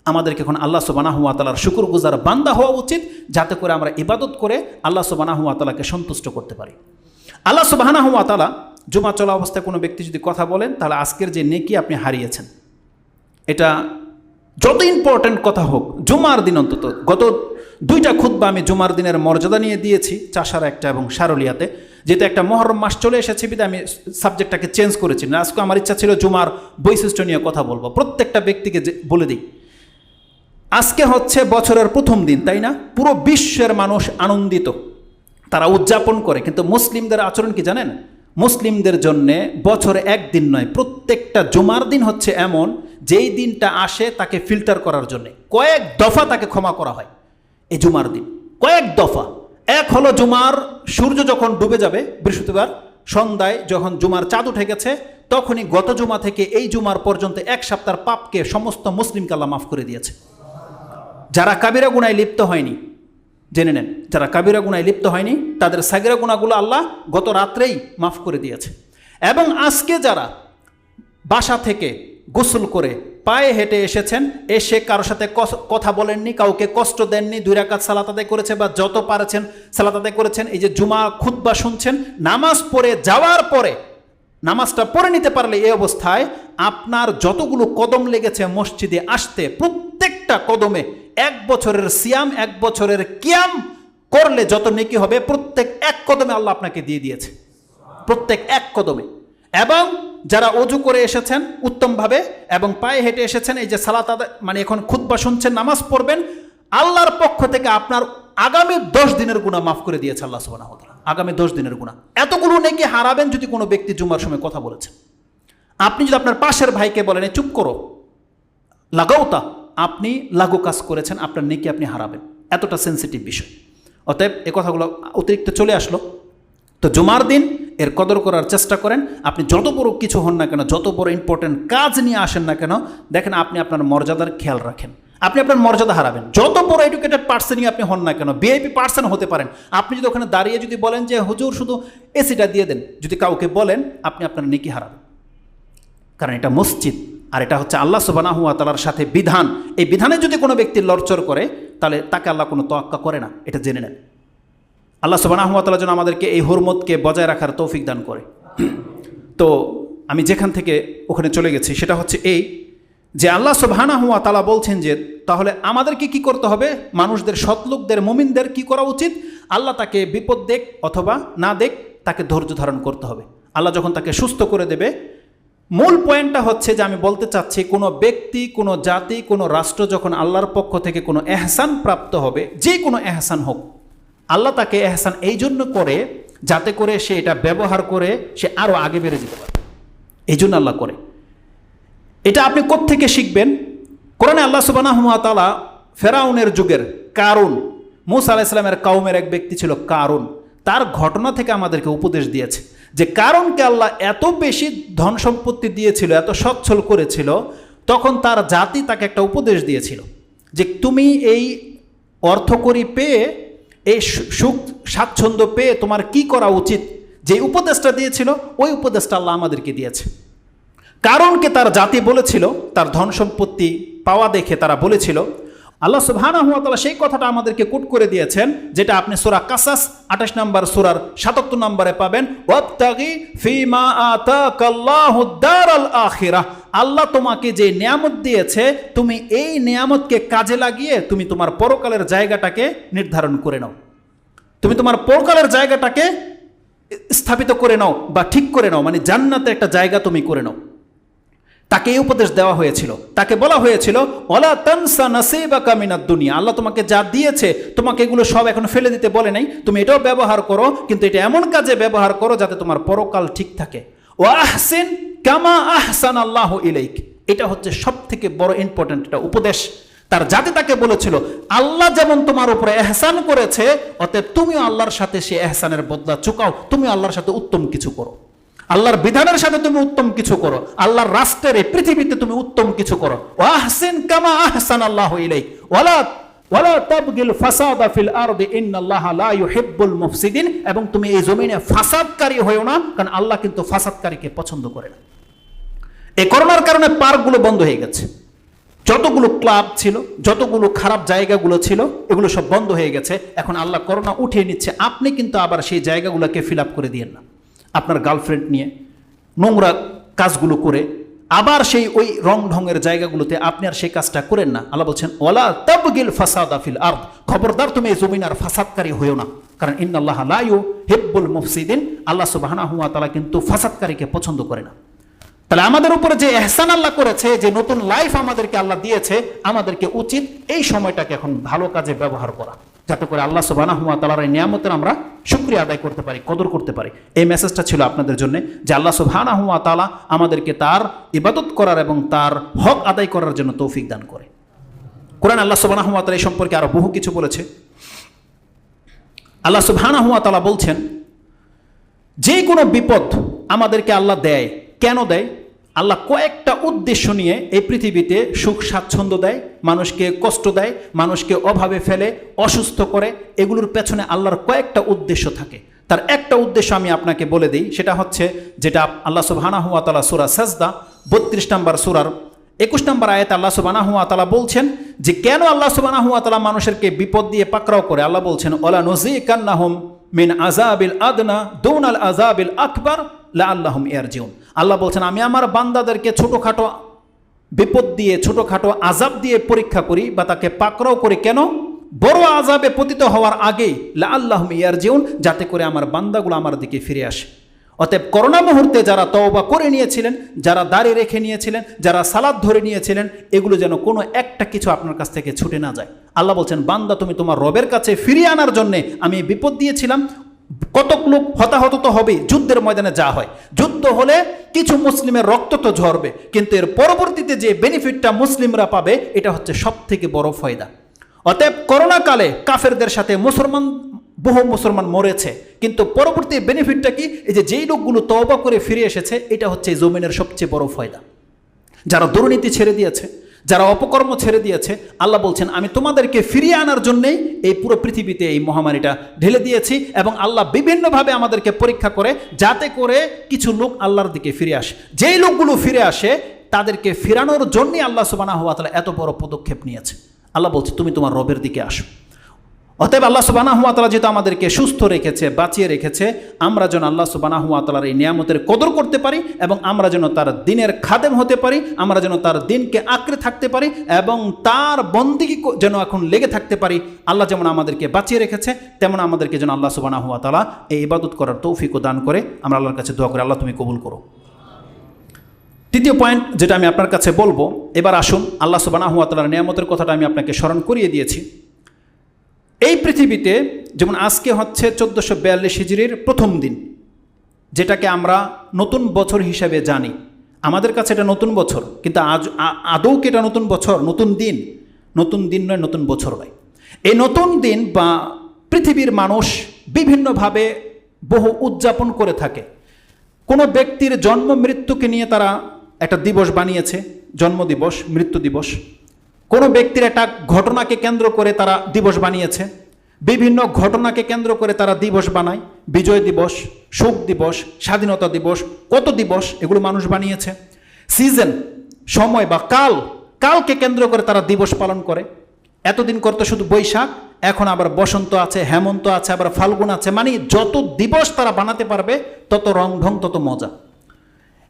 আমাদেরকে এখন আল্লাহ সুবহানাহু ওয়া তাআলার শুকরগুজার বান্দা হওয়া উচিত, যাতে করে আমরা ইবাদত করে আল্লাহ সুবহানাহু ওয়া তাআলাকে সন্তুষ্ট করতে পারি। আল্লাহ সুবহানাহু ওয়া তাআলা, জুমা চলা অবস্থায় কোনো ব্যক্তি যদি কথা বলেন, তাহলে আজকের যে নেকি আপনি হারিয়েছেন। এটা যত ইম্পর্টেন্ট কথা হোক, জুমার দিন অন্তত, গত 2টা খুতবা আমি জুমার দিনের মর্যাদা নিয়ে দিয়েছি, চাষার একটা এবং সারুলিয়াতে। যেহেতু একটা মহরম মাস চলে এসেছে, বিধায় আমি সাবজেক্টটাকে চেঞ্জ করেছি না। আজকে আমার ইচ্ছা ছিল জুমার বৈশিষ্ট্য নিয়ে কথা বলবো। প্রত্যেকটা ব্যক্তিকে বলে দিই, আজকে হচ্ছে বছরের প্রথম দিন, তাই না? পুরো বিশ্বের মানুষ আনন্দিত, তারা উদযাপন করে, কিন্তু মুসলিমদের আচরণ কি জানেন? মুসলিমদের জন্যে বছরে একদিন নয়, প্রত্যেকটা জুমার দিন হচ্ছে এমন, যেই দিনটা আসে তাকে ফিল্টার করার জন্য কয়েক দফা তাকে ক্ষমা করা হয়। এই জুমার দিন কয়েক দফা। এক হলো জুমার সূর্য যখন ডুবে যাবে, বৃহস্পতিবার সন্ধ্যায় যখন জুমার চাঁদ উঠে গেছে, তখনই গত জুমা থেকে এই জুমার পর্যন্ত 1 সপ্তাহের পাপকে সমস্ত মুসলিমকে আল্লাহ মাফ করে দিয়েছে। যারা কাবিরা গুনায় লিপ্ত হয়নি, জেনে নেন, যারা কাবিরা গুনায় লিপ্ত হয়নি তাদের সাগিরা গুনাহগুলো আল্লাহ গত রাত্রেই মাফ করে দিয়েছে। এবং আজকে যারা বাসা থেকে গোসল করে পায়ে হেঁটে এসেছেন, এসে কারোর সাথে কথা বলেননি, কাউকে কষ্ট দেননি, 2 রাকাত সালাত আদায় করেছে বা যত পারেছেন সালাত আদায় করেছেন, এই যে জুমা খুতবা শুনছেন, নামাজ পড়ে যাওয়ার পরে নামাজটা পড়ে নিতে পারলে এই অবস্থায় আপনার যতগুলো কদম লেগেছে মসজিদে আসতে, প্রত্যেকটা কদমে 1 বছরের সিয়াম, 1 বছরের কিয়াম করলে যত নেকি হবে, প্রত্যেক 1 কদমে আল্লাহ আপনাকে দিয়ে দিয়েছে, প্রত্যেক 1 কদমে। এবং যারা অজু করে এসেছেন উত্তমভাবে এবং পায়ে হেঁটে এসেছেন, এই যে সালাত আদায় মানে এখন খুতবা শুনছেন, নামাজ পড়বেন, আল্লাহর পক্ষ থেকে আপনার আগামী 10 দিনের গুনাহ মাফ করে দিয়েছে আল্লাহ সুবহানাহু ওয়া তাআলা। আগামী 10 দিনের গুনাহ এতগুলো নেকি হারাবেন যদি কোনো ব্যক্তি জুমার সময় কথা বলেছেন। আপনি যদি আপনার পাশের ভাইকে বলেন চুপ করো, লাগাওতা, আপনি লাগু কাজ করেছেন, আপনার নেকি আপনি হারাবেন। এতটা সেন্সিটিভ বিষয়। অতএব এ কথাগুলো অতিরিক্ত চলে আসলো। তো জুমার দিন এর কদর করার চেষ্টা করেন। আপনি যত বড় কিছু হন না কেন, যত বড় ইম্পর্টেন্ট কাজ নিয়ে আসেন না কেন, দেখেন আপনি আপনার মর্যাদার খেয়াল রাখেন, আপনি আপনার মর্যাদা হারাবেন। যত বড় এডুকেটেড পার্সনই আপনি হন না কেন, ভিআইপি পার্সন হতে পারেন, আপনি যদি ওখানে দাঁড়িয়ে যদি বলেন যে হুজুর শুধু এসিটা দিয়ে দেন, যদি কাউকে বলেন, আপনি আপনার নেকি হারাবেন। কারণ এটা মসজিদ, আর এটা হচ্ছে আল্লাহ সুবহানাহু ওয়া তাআলার সাথে বিধান। এই বিধানে যদি কোনো ব্যক্তি লড়চড় করে, তাহলে তাকে আল্লাহ কোনো তোয়াক্কা করে না, এটা জেনে নেন। আল্লাহ সুবহানাহু ওয়া তাআলা যেন আমাদেরকে এই হুরমতকে বজায় রাখার তৌফিক দান করে। তো আমি যেখান থেকে ওখানে চলে গেছি সেটা হচ্ছে এই যে আল্লাহ সুবহানাহু ওয়া তাআলা বলছেন যে তাহলে আমাদেরকে কি করতে হবে, মানুষদের, সৎলোকদের, মুমিনদের কি করা উচিত? আল্লাহ তাকে বিপদ দেখ অথবা না দেখ, তাকে ধৈর্য ধারণ করতে হবে। আল্লাহ যখন তাকে সুস্থ করে দেবে, মূল পয়েন্টটা হচ্ছে যে আমি বলতে চাচ্ছি, কোনো ব্যক্তি, কোনো জাতি, কোনো রাষ্ট্র যখন আল্লাহর পক্ষ থেকে কোনো এহসান প্রাপ্ত হবে, যে কোনো এহসান হোক, আল্লাহ তাকে এহসান এই জন্য করে যাতে করে সে এটা ব্যবহার করে সে আরও আগে বেড়ে যেতে পারে। এই জন্য আল্লাহ করে। এটা আপনি কোত্থেকে শিখবেন? কোরআনে আল্লাহ সুবহানাহু ওয়া তাআলা ফেরাউনের যুগের কারুন, মূসা আলাইহিস সালামের কওমের এক ব্যক্তি ছিল কারুন, তার ঘটনা থেকে আমাদেরকে উপদেশ দিয়েছে যে কারুনকে আল্লাহ এত বেশি ধন সম্পত্তি দিয়েছিল, এত সচ্ছল করেছিল, তখন তার জাতি তাকে একটা উপদেশ দিয়েছিল যে তুমি এই অর্থকড়ি পেয়ে, এই সুখ স্বাচ্ছন্দ্য পেয়ে তোমার কি করা উচিত। যে উপদেশটা দিয়েছিল ওই উপদেশটা আল্লাহ আমাদেরকে দিয়েছে। কারণকে তার জাতি বলেছিল, তার ধন সম্পত্তি পাওয়া দেখে তারা বলেছিল, আল্লাহ সুবহানাহু ওয়া তাআলা সেই কথাটা আমাদেরকে কোট করে দিয়েছেন, যেটা আপনি সূরা কাসাস 28 নম্বর সূরার 77 নম্বরে পাবেন, ওয়াবতাগি ফীমা আতাকাল্লাহু দারাল আখিরাহ। আল্লাহ তোমাকে যে নিয়ামত দিয়েছে, তুমি এই নিয়ামতকে কাজে লাগিয়ে তুমি তোমার পরকালের জায়গাটাকে নির্ধারণ করে নাও, তুমি তোমার পরকালের জায়গাটাকে স্থাপিত করে নাও বা ঠিক করে নাও, মানে জান্নাতে একটা জায়গা তুমি করে নাও। তাকে এই উপদেশ দেওয়া হয়েছিল, তাকে বলা হয়েছিল ওয়ালা তানসা নাসিবাকা মিনাদ দুনিয়া। আল্লাহ তোমাকে যা দিয়েছে, তোমাকে এগুলো সব এখন ফেলে দিতে বলে নাই, তুমি এটাও ব্যবহার করো, কিন্তু এটা এমন কাজে ব্যবহার করো যাতে তোমার পরকাল ঠিক থাকে। ওয়া আহসিন কামা আহসানাল্লাহু ইলাইক। এটা হচ্ছে সবথেকে বড় ইম্পর্টেন্ট একটা উপদেশ। তার জাতি তাকে বলেছিল, আল্লাহ যেমন তোমার উপরে এহসান করেছে, অতএব তুমিও আল্লাহর সাথে সে এহসানের বদলা চুকাও, তুমি আল্লাহর সাথে উত্তম কিছু করো, আল্লাহর বিধানের সাথে তুমি উত্তম কিছু করো, আল্লাহর রাষ্ট্রের এই পৃথিবীতে তুমি উত্তম কিছু করো। ওয়াহসিন কামা আহসানাল্লাহু ইলাইক ওয়ালা তাবগিল ফাসাদা ফিল আরদি ইন্নাল্লাহা লা ইউহিব্বুল মুফসিদিন। এবং তুমি এই জমিনে ফাসাদকারী হয়ো না, কারণ আল্লাহ কিন্তু ফাসাদকারীকে পছন্দ করে না। এই করোনার কারণে পার্কগুলো বন্ধ হয়ে গেছে, যতগুলো ক্লাব ছিল, যতগুলো খারাপ জায়গাগুলো ছিল, এগুলো সব বন্ধ হয়ে গেছে। এখন আল্লাহ করোনা উঠিয়ে নিচ্ছে, আপনি কিন্তু আবার সেই জায়গাগুলোকে ফিল আপ করে দিয়েন না। আপনার গার্লফ্রেন্ড নিয়ে নোংরা কাজগুলো করে আবার সেই ওই রং ঢঙের জায়গাগুলোতে আপনি আর সেই কাজটা করেন না। আল্লাহ বলছেন ওয়ালা তাবগিল ফাসাদা ফিল আরদ, খবরদার তুমি এই জমিন আর ফাসাদকারী হইও না, কারণ ইন্নাল্লাহা লা ইউহিব্বুল মুফসিদিন। আল্লাহ সুবহানাহু ওয়া তাআলা কিন্তু ফাসাদকারীকে পছন্দ করে না। তাহলে আমাদের উপরে যে এহসান আল্লাহ করেছে, যে নতুন লাইফ আমাদেরকে আল্লাহ দিয়েছে, আমাদেরকে উচিত এই সময়টাকে এখন ভালো কাজে ব্যবহার করা, যাতে করে আল্লাহ সুবহানাহু ওয়া তাআলার এই নিয়ামতের আমরা শুকরিয়া আদায় করতে পারি, কদর করতে পারি। এই মেসেজটা ছিল আপনাদের জন্য, যে আল্লাহ সুবহানাহু ওয়া তাআলা আমাদেরকে তার ইবাদত করার এবং তার হক আদায় করার জন্য তৌফিক দান করে। কোরআন আল্লাহ সুবহানাহু ওয়া তাআলা এই সম্পর্কে আরো বহু কিছু বলেছে। আল্লাহ সুবহানাহু ওয়া তাআলা বলছেন, যে কোনো বিপদ আমাদেরকে আল্লাহ দেয়, কেন দেয়? আল্লাহ কয়েকটা উদ্দেশ্য নিয়ে এই পৃথিবীতে সুখ স্বাচ্ছন্দ্য দেয়, মানুষকে কষ্ট দেয়, মানুষকে অভাবে ফেলে, অসুস্থ করে। এগুলোর পেছনে আল্লাহর কয়েকটা উদ্দেশ্য থাকে। তার একটা উদ্দেশ্য আমি আপনাকে বলে দিই, সেটা হচ্ছে যেটা আল্লাহ সুবহানাহু ওয়া তাআলা সূরা সাজদা 32 নম্বর সূরার 21 নম্বর আয়াতে আল্লাহ সুবহানাহু ওয়া তাআলা বলছেন যে কেন আল্লাহ সুবহানাহু ওয়া তাআলা মানুষেরকে বিপদ দিয়ে পাকড়াও করে। আল্লাহ বলছেন ওয়ালা নুযিকান্নাহুম মিন আযাবিল আদনা দুনাল আযাবিল আকবার লাআল্লাহুম ইয়ারজিউন। আল্লাহ বলছেন আমি আমার বান্দাদেরকে ছোটোখাটো বিপদ দিয়ে, ছোটোখাটো আযাব দিয়ে পরীক্ষা করি বা তাকে পাকড়াও করি, কেন? বড় আযাবে পতিত হওয়ার আগেই লাআল্লাহুম ইয়ারজিউন, যাতে করে আমার বান্দাগুলো আমার দিকে ফিরে আসে। অতএব করোনা মুহূর্তে যারা তওবা করে নিয়েছিলেন, যারা দাড়ি রেখে নিয়েছিলেন, যারা সালাত ধরে নিয়েছিলেন, এগুলো যেন কোনো একটা কিছু আপনার কাছ থেকে ছুটে না যায়। আল্লাহ বলছেন বান্দা তুমি তোমার রবের কাছে ফিরিয়ে আনার জন্যে আমি বিপদ দিয়েছিলাম, কতক লোক হতাহত তো হবে যুদ্ধের ময়দানে যা হয়, যুদ্ধ হলে কিছু মুসলিমের রক্ত তো ঝরবে, কিন্তু এর পরবর্তীতে যে বেনিফিটটা মুসলিমরা পাবে এটা হচ্ছে সব থেকে বড় ফায়দা। অতএব করোনাকালে কাফেরদের সাথে বহু মুসলমান মরেছে, কিন্তু পরবর্তী বেনিফিটটা কি? এই যে যেই লোকগুলো তওবা করে ফিরে এসেছে, এটা হচ্ছে এই জমিনের সবচেয়ে বড় ফায়দা। যারা দুর্নীতি ছেড়ে দিয়েছে, যারা অপকর্ম ছেড়ে দিয়েছে, আল্লাহ বলছেন আমি তোমাদেরকে ফিরিয়ে আনার জন্যেই এই পুরো পৃথিবীতে এই মহামারীটা ঢেলে দিয়েছি, এবং আল্লাহ বিভিন্নভাবে আমাদেরকে পরীক্ষা করে যাতে করে কিছু লোক আল্লাহর দিকে ফিরে আসে। যেই লোকগুলো ফিরে আসে তাদেরকে ফিরানোর জন্যই আল্লাহ সুবহানাহু ওয়া তাআলা এত বড় পদক্ষেপ নিয়েছে। আল্লাহ বলছে তুমি তোমার রবের দিকে আসো। অতএব আল্লাহ সুবহানাহু ওয়া তাআলা যেহেতু আমাদেরকে সুস্থ রেখেছে, বাঁচিয়ে রেখেছে, আমরা যেন আল্লাহ সুবহানাহু ওয়া তাআলার এই নিয়ামতের কদর করতে পারি, এবং আমরা যেন তার দ্বীনের খাদেম হতে পারি, আমরা যেন তার দ্বীনকে আঁকড়ে থাকতে পারি, এবং তার বন্দেগী যেন এখন লেগে থাকতে পারি। আল্লাহ যেমন আমাদেরকে বাঁচিয়ে রেখেছে, তেমন আমাদেরকে যেন আল্লাহ সুবহানাহু ওয়া তাআলা এই ইবাদত করার তৌফিক দান করে। আমরা আল্লাহর কাছে দোয়া করি, আল্লাহ তুমি কবুল করো। তৃতীয় পয়েন্ট যেটা আমি আপনার কাছে বলবো, এবার আসুন আল্লাহ সুবহানাহু ওয়া তাআলার নিয়ামতের কথাটা আমি আপনাকে স্মরণ করিয়ে দিয়েছি। এই পৃথিবীতে যেমন আজকে হচ্ছে 1442 হিজরির প্রথম দিন, যেটাকে আমরা নতুন বছর হিসাবে জানি। আমাদের কাছে এটা নতুন বছর, কিন্তু আদৌ কি এটা নতুন বছর? নতুন দিন নয়, নতুন বছর নয়। এই নতুন দিন বা পৃথিবীর মানুষ বিভিন্নভাবে বহু উদযাপন করে থাকে। কোনো ব্যক্তির জন্ম মৃত্যুকে নিয়ে তারা একটা দিবস বানিয়েছে, জন্ম দিবস, মৃত্যু দিবস। কোনো ব্যক্তির একটা ঘটনাকে কেন্দ্র করে তারা দিবস বানিয়েছে, বিভিন্ন ঘটনাকে কেন্দ্র করে তারা দিবস বানায়। বিজয় দিবস, শোক দিবস, স্বাধীনতা দিবস, কত দিবস এগুলো মানুষ বানিয়েছে। সিজন, সময় বা কালকে কেন্দ্র করে তারা দিবস পালন করে। এতদিন করতো শুধু বৈশাখ, এখন আবার বসন্ত আছে, হেমন্ত আছে, আবার ফাল্গুন আছে। মানে যত দিবস তারা বানাতে পারবে তত রং ঢং, তত মজা।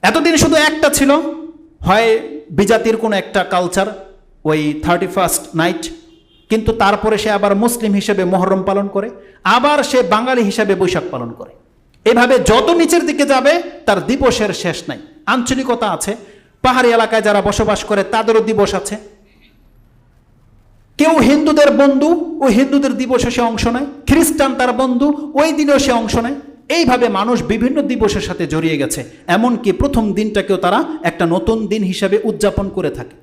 এতদিন শুধু একটা ছিল, হয় বিজাতির কোনো একটা কালচার, ওই 31st নাইট, কিন্তু তারপরে সে আবার মুসলিম হিসেবে মহরম পালন করে, আবার সে বাঙালি হিসেবে বৈশাখ পালন করে। এভাবে যত নিচের দিকে যাবে তার দিবসের শেষ নাই। আঞ্চলিকতা আছে, পাহাড়ি এলাকায় যারা বসবাস করে তাদেরও দিবস আছে। কেউ হিন্দুদের বন্ধু, ওই হিন্দুদের দিবসে সে অংশ নেয়। খ্রিস্টান তার বন্ধু, ওই দিনেও সে অংশ নেয়। এইভাবে মানুষ বিভিন্ন দিবসের সাথে জড়িয়ে গেছে, এমনকি প্রথম দিনটাকেও তারা একটা নতুন দিন হিসাবে উদযাপন করে থাকে।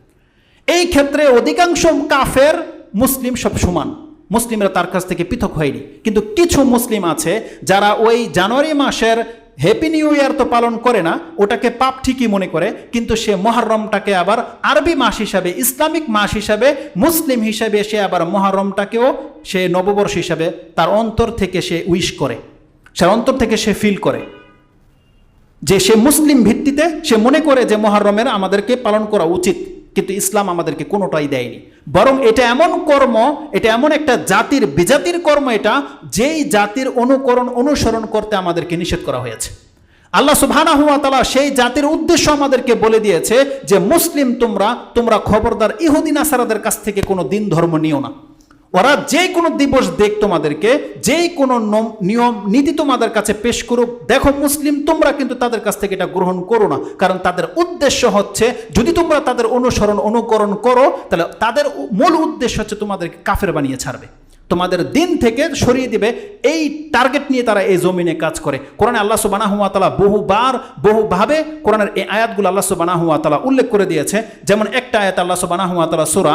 এই ক্ষেত্রে অধিকাংশ কাফের, মুসলিম সব সমান, মুসলিমরা তার কাছ থেকে পৃথক হয়নি। কিন্তু কিছু মুসলিম আছে যারা ওই জানুয়ারি মাসের হ্যাপি নিউ ইয়ার তো পালন করে না, ওটাকে পাপ ঠিকই মনে করে, কিন্তু সে মহরমটাকে আবার আরবি মাস হিসাবে, ইসলামিক মাস হিসাবে, মুসলিম হিসাবে সে আবার মহরমটাকেও সে নববর্ষ হিসাবে তার অন্তর থেকে সে উইশ করে, সে অন্তর থেকে সে ফিল করে যে সে মুসলিম ভিত্তিতে সে মনে করে যে মহরমের আমাদেরকে পালন করা উচিত। কিন্তু ইসলাম আমাদেরকে কোনোটাই দেয়নি, বরং এটা এমন কর্ম, এটা এমন একটা জাতির বিজাতির কর্ম, এটা যেই জাতির অনুসরণ করতে আমাদেরকে নিষেধ করা হয়েছে। আল্লাহ সুবহানাহু ওয়া তাআলা সেই জাতির উদ্দেশ্য আমাদেরকে বলে দিয়েছে যে মুসলিম তোমরা খবরদার ইহুদি নাসারাদের কাছ থেকে কোনো দিন ধর্ম নিও না। ওরা যে কোনো দিবস দেখ, তোমাদেরকে যেই কোনো নিয়ম নীতি তোমাদের কাছে পেশ করুক, দেখো মুসলিম তোমরা কিন্তু তাদের কাছ থেকে এটা গ্রহণ করো না। কারণ তাদের উদ্দেশ্য হচ্ছে, যদি তোমরা তাদের অনুকরণ করো, তাহলে তাদের মূল উদ্দেশ্য হচ্ছে তোমাদেরকে কাফের বানিয়ে ছাড়বে, তোমাদের দিন থেকে সরিয়ে দিবে। এই টার্গেট নিয়ে তারা এই জমিনে কাজ করে। কোরআনে আল্লাহ সুবহানাহু ওয়া তাআলা বহুভাবে কোরআনের এই আয়াতগুলো আল্লাহ সুবহানাহু ওয়া তাআলা উল্লেখ করে দিয়েছে। যেমন একটা আয়াত আল্লাহ সুবহানাহু ওয়া তাআলা সূরা,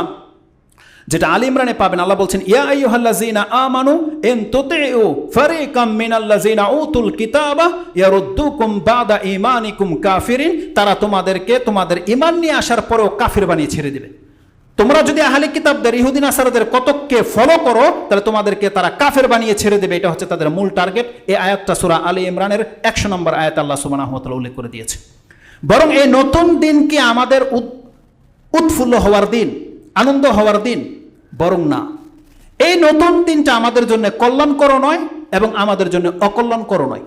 যেটা আলী ইমরানে পাবেন, আল্লাহ বলছেন ইয়া আইয়ুহাল্লাযীনা আমানু ইন তুতিউ ফারিকাম মিনাল্লাযীনা উতুল কিতাবা ইয়ারুদ্দুকুম বাদা ঈমানিকুম কাফিরিন। তারা তোমাদেরকে তোমাদের ঈমান নিয়ে আসার পরেও কাফির বানিয়ে ছেড়ে দিবে। তোমরা যদি আহলে কিতাবদের, ইহুদি নাসারাদের কতককে ফলো করো, তাহলে তোমাদেরকে তারা কাফের বানিয়ে ছেড়ে দেবে। এটা হচ্ছে তাদের মূল টার্গেট। এই আয়াতটা সূরা আলী ইমরানের 100 নম্বর আয়াত আল্লাহ সুবহানাহু ওয়া তাআলা উল্লেখ করে দিয়েছে। বরং এই নতুন দিন কি আমাদের উৎফুল্ল হওয়ার দিন, আনন্দ হওয়ার দিন? বরং না, এই নতুন দিনটা আমাদের জন্য কল্যাণকর নয় এবং আমাদের জন্য অকল্যাণকর নয়।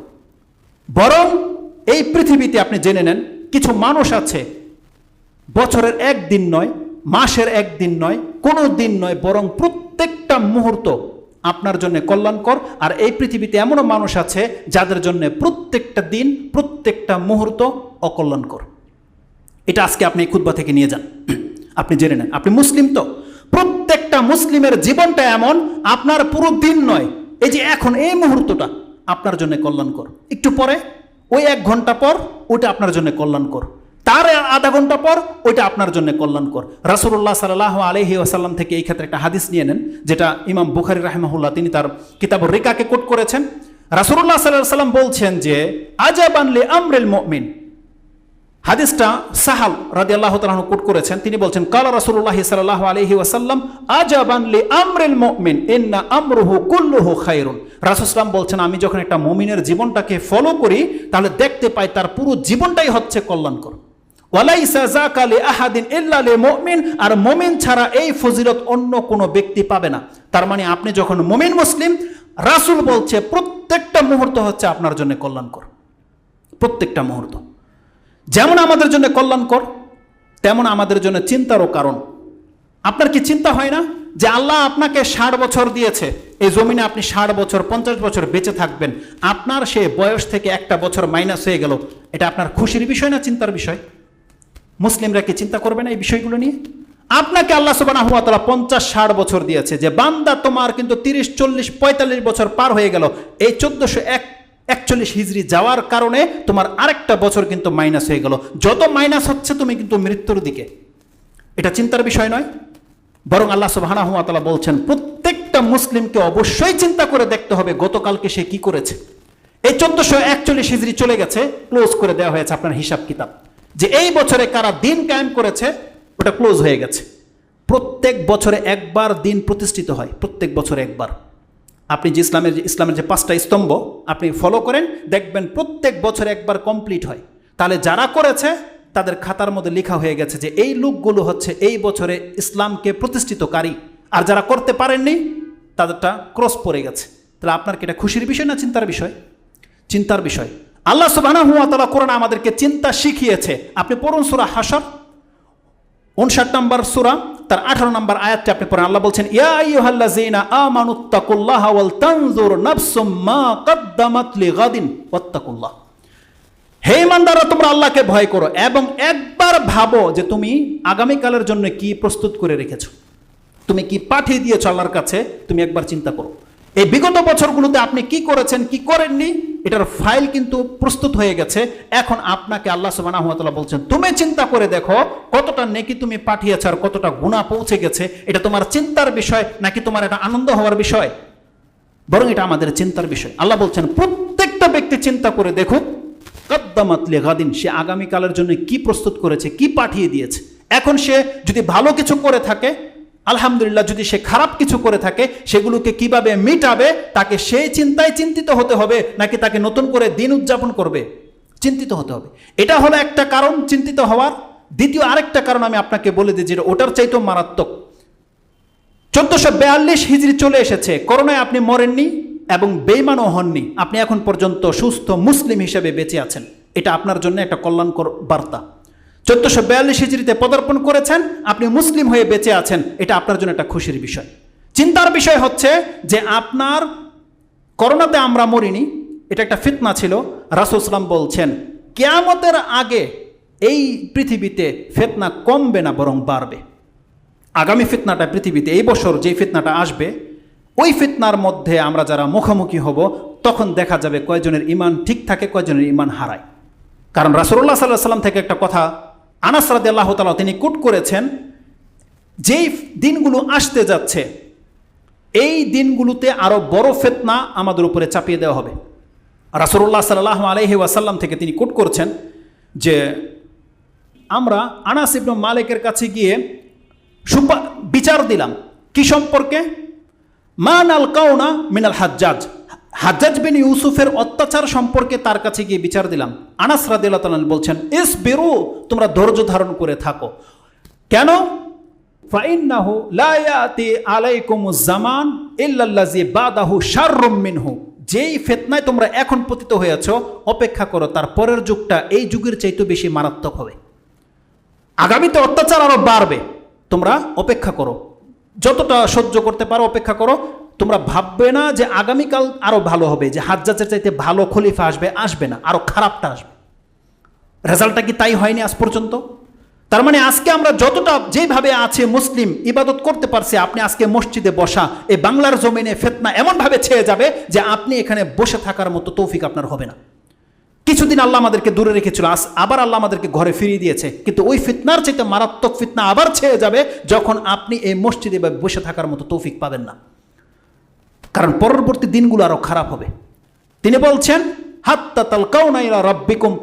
বরং এই পৃথিবীতে আপনি জেনে নেন, কিছু মানুষ আছে বছরের একদিন নয়, মাসের একদিন নয়, কোনো দিন নয়, বরং প্রত্যেকটা মুহূর্ত আপনার জন্য কল্যাণকর। আর এই পৃথিবীতে এমনও মানুষ আছে যাদের জন্য প্রত্যেকটা দিন, প্রত্যেকটা মুহূর্ত অকল্যাণকর। এটা আজকে আপনি এই খুতবা থেকে নিয়ে যান, আপনি জেনে নেন। আপনি মুসলিম তো, প্রত্যেকটা মুসলিমের জীবনটা এমন, আপনার পুরো দিন নয়, এই যে এখন এই মুহূর্তটা আপনার জন্য কল্যাণকর, একটু পরে ওই 1 ঘন্টা পর ওটা আপনার জন্য কল্যাণকর, তার আধা ঘন্টা পর ওইটা আপনার জন্য কল্যাণকর। রাসূলুল্লাহ সাল্লাল্লাহু আলাইহি ওয়াসাল্লাম থেকে এই ক্ষেত্রে একটা হাদিস নিয়ে নেন, যেটা ইমাম বুখারী রাহিমাহুল্লাহ তিনি তার কিতাবুর রিকাকে কোট করেছেন। রাসূলুল্লাহ সাল্লাল্লাহু আলাইহি ওয়াসাল্লাম বলছেন যে আজাবান লি আমরিল মুমিন, হাদিসটা সাহাল রাদিয়াল্লাহু তাআলা আনহু কোট করেছেন। তিনি বলছেন কালা রাসূলুল্লাহ সাল্লাল্লাহু আলাইহি ওয়াসাল্লাম আজাবান লি আমরিল মুমিন ইন্না আমরুহু কুল্লুহু খায়রুন। রাসূল সাল্লাল্লাহু বলছেন আমি যখন একটা মুমিনের জীবনটাকে ফলো করি তাহলে দেখতে পাই তার পুরো জীবনটাই হচ্ছে কল্যাণকর। ওয়ালাইসা যাকা লি আহাদিন ইল্লা লিল মুমিন, আর মুমিন ছাড়া এই ফজিলত অন্য কোনো ব্যক্তি পাবে না। তার মানে আপনি যখন মুমিন মুসলিম, রাসূল বলছে প্রত্যেকটা মুহূর্ত হচ্ছে আপনার জন্য কল্যাণকর, প্রত্যেকটা মুহূর্ত। যেমন আমাদের জন্য কল্যাণকর তেমন আমাদের জন্য চিন্তারও কারণ। আপনার কি চিন্তা হয় না যে আল্লাহ আপনাকে 60 বছর দিয়েছে, এই জমিনে আপনি 60 বছর 50 বছর বেঁচে থাকবেন, আপনার সে বয়স থেকে একটা বছর মাইনাস হয়ে গেল, এটা আপনার খুশির বিষয় না চিন্তার বিষয়? মুসলিমরা কি চিন্তা করবে না এই বিষয়গুলো নিয়ে? আপনাকে আল্লাহ সুবহানাহু ওয়া তাআলা 50-60 বছর দিয়েছে, যে বান্দা তোমার কিন্তু 30-40-45 বছর পার হয়ে গেল, এই 1441 হিজরি যাওয়ার কারণে তোমার আরেকটা বছর কিন্তু মাইনাস হয়ে গেল, যত মাইনাস হচ্ছে তুমি কিন্তু মৃত্যুর দিকে। এটা চিন্তার বিষয় নয়? বরং আল্লাহ সুবহানাহু ওয়া তাআলা বলছেন প্রত্যেকটা মুসলিমকে অবশ্যই চিন্তা করে দেখতে হবে গতকালকে সে কি করেছে। এই 1441 হিজরি চলে গেছে, ক্লোজ করে দেওয়া হয়েছে আপনার হিসাব কিতাব, যে এই বছরে কারা দিন কায়েম করেছে ওটা ক্লোজ হয়ে গেছে। প্রত্যেক বছরে একবার দিন প্রতিষ্ঠিত হয়, প্রত্যেক বছরে একবার। আপনি যে ইসলামের যে 5টা স্তম্ভ আপনি ফলো করেন, দেখবেন প্রত্যেক বছরে একবার কমপ্লিট হয়। তাহলে যারা করেছে তাদের খাতার মধ্যে লেখা হয়ে গেছে যে এই লোকগুলো হচ্ছে এই বছরে ইসলামকে প্রতিষ্ঠিতকারী, আর যারা করতে পারেননি তাদেরটা ক্রস পড়ে গেছে। তাহলে আপনার কি এটা খুশির বিষয় না চিন্তার বিষয়? চিন্তার বিষয়। আল্লাহ সুবহানাহু ওয়া তাআলা কোরআনে আমাদেরকে চিন্তা শিখিয়েছে। আপনি পড়ুন সূরা হাশর 59 নম্বর সূরা, তার 18 নম্বর আয়াতটি আপনি পড়েন। আল্লাহ বলছেন ইয়া আইয়ুহাল্লাযীনা আমানুত্তাকুল্লাহা ওয়াল তানজুর নাফসুম মা কদ্দামাত লিগাদিন ওয়াত্তাকুল্লাহ। হে ঈমানদাররা, তোমরা আল্লাহকে ভয় করো এবং একবার ভাবো যে তুমি আগামীকালের জন্য কি প্রস্তুত করে রেখেছো, তুমি কি পাঠিয়ে দিয়েছো আল্লাহর কাছে, তুমি একবার চিন্তা করো। এই বিগত বছরগুলোতে আপনি কি করেছেন কি করেননি এটার ফাইল কিন্তু প্রস্তুত হয়ে গেছে। এখন আপনাকে আল্লাহ সুবহানাহু ওয়া তাআলা বলছেন তুমি চিন্তা করে দেখো কতটা নেকি তুমি পাঠিয়েছ আর কতটা গুনাহ পৌঁছে গেছে। এটা তোমার চিন্তার বিষয় নাকি তোমার এটা আনন্দ হওয়ার বিষয়? বরং এটা আমাদের চিন্তার বিষয়। আল্লাহ বলছেন প্রত্যেকটা ব্যক্তি চিন্তা করে দেখুক কদ্দামাত লিগাদিন, সে আগামীকালের জন্য কি প্রস্তুত করেছে, কি পাঠিয়ে দিয়েছে। এখন সে যদি ভালো কিছু করে থাকে আলহামদুলিল্লাহ, যদি সে খারাপ কিছু করে থাকে সেগুলোকে কিভাবে মিটাবে তাকে সেই চিন্তায় চিন্তিত হতে হবে, নাকি তাকে নতুন করে দিন উদযাপন করবে চিন্তিত হতে হবে। এটা হলো একটা কারণ চিন্তিত হওয়ার। দ্বিতীয় আরেকটা কারণ আমি আপনাকে বলে দিই, যেটা ওটার চাইতেও মারাত্মক। 1442 হিজরি চলে এসেছে, করোনায় আপনি মরেননি এবং বেঈমানও হননি, আপনি এখন পর্যন্ত সুস্থ মুসলিম হিসেবে বেঁচে আছেন। এটা আপনার জন্য একটা কল্যাণকর বার্তা। 1442 হিজরিতে পদার্পণ করেছেন, আপনি মুসলিম হয়ে বেঁচে আছেন, এটা আপনার জন্য একটা খুশির বিষয়। চিন্তার বিষয় হচ্ছে যে আপনার করোনাতে আমরা মরিনি, এটা একটা ফিতনা ছিল। রাসূল সাল্লাল্লাহু আলাইহি ওয়াসাল্লাম বলছেন কিয়ামতের আগে এই পৃথিবীতে ফিতনা কমবে না বরং বাড়বে। আগামী ফিতনাটা পৃথিবীতে এই বছর যে ফিতনাটা আসবে ওই ফিতনার মধ্যে আমরা যারা মুখোমুখি হব তখন দেখা যাবে কয়জনের ঈমান ঠিক থাকে কয়জনের ঈমান হারায়। কারণ রাসূলুল্লাহ সাল্লাল্লাহু আলাইহি ওয়াসাল্লাম থেকে একটা কথা আনাস রাদিয়াল্লাহু তাআলা তিনি কোট করেছেন, যেই দিনগুলো আসতে যাচ্ছে এই দিনগুলোতে আরো বড় ফিতনা আমাদের উপরে চাপিয়ে দেওয়া হবে। রাসূলুল্লাহ সাল্লাল্লাহু আলাইহি ওয়াসাল্লাম থেকে তিনি কোট করছেন যে আমরা আনাস ইবনে মালিকের কাছে গিয়ে বিচার দিলাম কি সম্পর্কে? মানাল কাউনা মিনাল হাজ্জাজ, হাজ্জাজ বিন ইউসুফের অত্যাচার সম্পর্কে তার কাছে গিয়ে বিচার দিলাম। আনাস রাদিয়াল্লাহু তাআলা বলছেন ইসবিরু, তোমরা ধৈর্য ধারণ করে থাকো। কেন? ফাইন্নাহু লা ইয়াতি আলাইকুমুজ জামান ইল্লাল্লাযী বাদাহু শাররুম মিনহু, যেই ফিতনায় তোমরা এখন পতিত হয়েছো অপেক্ষা করো, তার পরের যুগটা এই যুগের চাইতে বেশি মারাত্মক হবে। আগামীতে অত্যাচার আরো বাড়বে, তোমরা অপেক্ষা করো, যতটা সহ্য করতে পারো অপেক্ষা করো। তোমরা ভাববে না যে আগামীকাল আরো ভালো হবে, যে হাজ্জাজের চাইতে ভালো খলিফা আসবে, আসবে না, আরো খারাপটা আসবে। রেজাল্টটা কি তাই হয়নি আজ পর্যন্ত? তার মানে আজকে আমরা যতটা যেভাবে আছে মুসলিম ইবাদত করতে পারছি, আপনি আজকে মসজিদে বসা, এই বাংলার জমিনে ফিতনা এমনভাবে ছেয়ে যাবে যে আপনি এখানে বসে থাকার মতো তৌফিক আপনার হবে না। কিছুদিন আল্লাহ আমাদেরকে দূরে রেখেছিল, আবার আল্লাহ আমাদেরকে ঘরে ফিরিয়ে দিয়েছে, কিন্তু ওই ফিতনার চাইতে মারাত্মক ফিতনা আবার ছেয়ে যাবে যখন আপনি এই মসজিদে বসে থাকার মতো তৌফিক পাবেন না। কারণ পরবর্তী দিনগুলো আরো খারাপ হবে। তিনি বলছেন হাত্তা তালকাউনা ইলা রাব্বিকুম,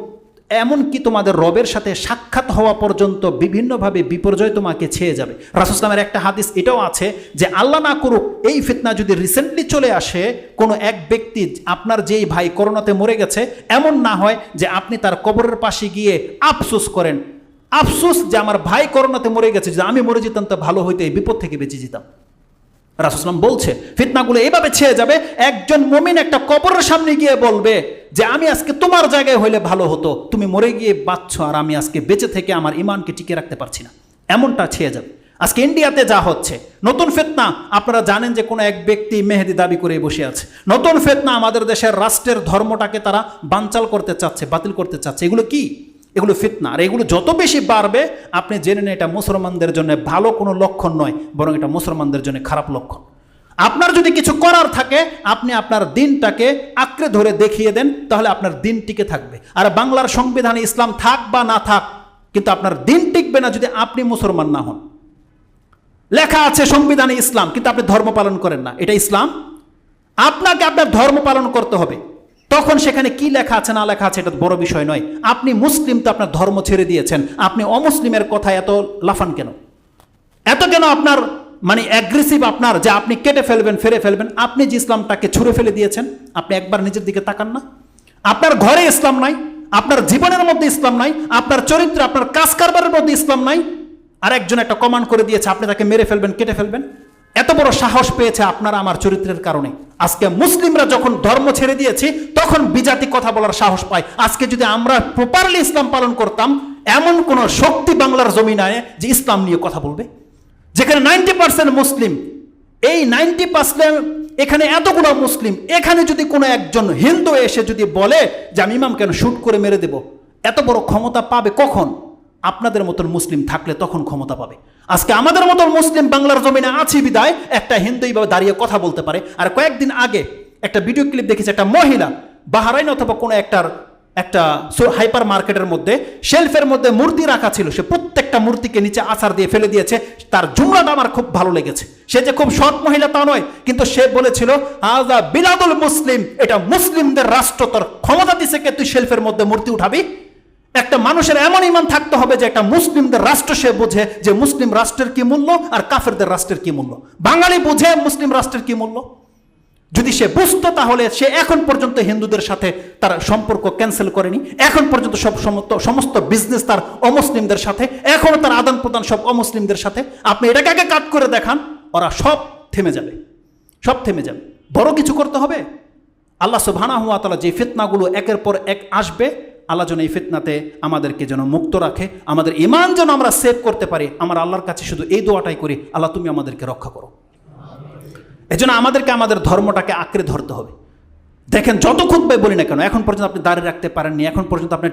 এমনকি তোমাদের রবের সাথে সাক্ষাৎ হওয়া পর্যন্ত বিভিন্নভাবে বিপর্যয় তোমাকে ছেয়ে যাবে। রাসূল সাল্লাল্লাহু আলাইহি ওয়াসাল্লামের একটা হাদিস এটাও আছে যে আল্লাহ না করুক এই ফিতনা যদি রিসেন্টলি চলে আসে, কোনো এক ব্যক্তি, আপনার যেই ভাই করোনাতে মরে গেছে, এমন না হয় যে আপনি তার কবরের পাশে গিয়ে আফসোস করেন, আফসোস যে আমার ভাই করোনাতে মরে গেছে, যে আমি মরে যেতাম তো ভালো হইতো, এই বিপদ থেকে বেঁচে যেতাম। রাসূল সাল্লাল্লাহু আলাইহি ওয়াসাল্লাম বলছে ফিতনাগুলো এইভাবে ছেয়ে যাবে, একজন মুমিন একটা কবরের সামনে গিয়ে বলবে যে আমি আজকে তোমার জায়গায় হইলে ভালো হতো, তুমি মরে গিয়ে বাঁচছো আর আমি আজকে বেঁচে থেকে আমার ইমানকে টিকে রাখতে পারছি না। এমনটা ছেয়ে যাবে। আজকে ইন্ডিয়াতে যা হচ্ছে নতুন ফিতনা, আপনারা জানেন যে কোনো এক ব্যক্তি মেহেদি দাবি করে বসে আছে। নতুন ফিতনা, আমাদের দেশের রাষ্ট্রের ধর্মটাকে তারা বানচাল করতে চাচ্ছে, বাতিল করতে চাচ্ছে। এগুলো কি? এগুলো ফিতনা। আর এগুলো যত বেশি বাড়বে আপনি জেনে নেন এটা মুসলমানদের জন্য ভালো কোনো লক্ষণ নয়, বরং এটা মুসলমানদের জন্য খারাপ লক্ষণ। আপনার যদি কিছু করার থাকে আপনি আপনার দিনটাকে আঁকড়ে ধরে দেখিয়ে দেন, তাহলে আপনার দিন টিকে থাকবে। আর বাংলার সংবিধানে ইসলাম থাক বা না থাক, কিন্তু আপনার দিন টিকবে না যদি আপনি মুসলমান না হন। লেখা আছে সংবিধানে ইসলাম, কিন্তু আপনি ধর্ম পালন করেন না, এটা ইসলাম? আপনাকে আপনার ধর্ম পালন করতে হবে। তখন সেখানে কি লেখা আছে না লেখা আছে এটা বড় বিষয় নয়। আপনি মুসলিম তো আপনার ধর্ম ছেড়ে দিয়েছেন, আপনি অমুসলিমের কথায় এত লাফান কেন? এত কেন আপনার মানে অ্যাগ্রেসিভ আপনার, যে আপনি কেটে ফেলবেন, ফেরে ফেলবেন? আপনি যে ইসলামটাকে ছুঁড়ে ফেলে দিয়েছেন, আপনি একবার নিজের দিকে তাকান না? আপনার ঘরে ইসলাম নাই, আপনার জীবনের মধ্যে ইসলাম নাই, আপনার চরিত্র, আপনার কাজ কারবারের মধ্যে ইসলাম নাই, আর একজন একটা কমান্ড করে দিয়েছে আপনি তাকে মেরে ফেলবেন, কেটে ফেলবেন। এত বড় সাহস পেয়েছে আপনারা আমার চরিত্রের কারণে। আজকে মুসলিমরা যখন ধর্ম ছেড়ে দিয়েছি তখন বিজাতি কথা বলার সাহস পায়। আজকে যদি আমরা প্রপারলি ইসলাম পালন করতাম, এমন কোন শক্তি বাংলার জমিনে যে ইসলাম নিয়ে কথা বলবে, যেখানে 90% মুসলিম, এই 90% এখানে এতগুলো মুসলিম, এখানে যদি কোনো একজন হিন্দু এসে যদি বলে যে আমি ইমাম কেন শুট করে মেরে দেব, এত বড় ক্ষমতা পাবে কখন? আপনাদের মতন মুসলিম থাকলে তখন ক্ষমতা পাবে। আজকে আমাদের মতন মুসলিম বাংলার জমিনে আছে বিদায় একটা হিন্দু এইভাবে দাঁড়িয়ে কথা বলতে পারে। আর কয়েকদিন আগে একটা ভিডিও ক্লিপ দেখেছি, একটা মহিলা বাহরাইন অথবা কোনো একটা হাইপার মার্কেটের মধ্যে শেলফের মধ্যে মূর্তি রাখা ছিল, সে প্রত্যেকটা মূর্তিকে নিচে আছাড় দিয়ে ফেলে দিয়েছে। তার জুমলাটা আমার খুব ভালো লেগেছে। সে যে খুব সৎ মহিলা তা নয়, কিন্তু সে বলেছিল আজা বিলাদুল মুসলিম, এটা মুসলিমদের রাষ্ট্র, তোর ক্ষমতা দিছে কে তুই শেলফের মধ্যে মূর্তি উঠাবি? একটা মানুষের এমন ইমান থাকতে হবে যে একটা মুসলিমদের রাষ্ট্র সে বোঝে যে মুসলিম রাষ্ট্রের কি মূল্য আর কাফেরদের রাষ্ট্রের কি মূল্য। বাঙালি বোঝে মুসলিম রাষ্ট্রের কি মূল্য। যদি সে বুঝতো তাহলে সে এখন পর্যন্ত হিন্দুদের সাথে তার সম্পর্ক ক্যান্সেল করেনি, এখন পর্যন্ত সমস্ত বিজনেস তার অমুসলিমদের সাথে, এখনো তার আদান প্রদান সব অমুসলিমদের সাথে। আপনি এটাকে আগে কাট করে দেখান, ওরা সব থেমে যাবে, সব থেমে যাবে। বড় কিছু করতে হবে। আল্লাহ সুবহানাহু ওয়া তাআলা যে ফিতনাগুলো একের পর এক আসবে, আল্লাহ যেন এই ফিতনাতে আমাদেরকে যেন মুক্ত রাখে, আমাদের ঈমান যেন আমরা সেভ করতে পারি। আমার আল্লাহর কাছে শুধু এই দোয়াটাই করি, আল্লাহ তুমি আমাদেরকে রক্ষা করো। এজন্য আমাদেরকে আমাদের ধর্মটাকে আঁকড়ে ধরতে হবে। দেখেন যত খুতবায় বলি না কেন, এখন পর্যন্ত আপনি দাঁড়িয়ে রাখতে পারেননি, এখন পর্যন্ত আপনার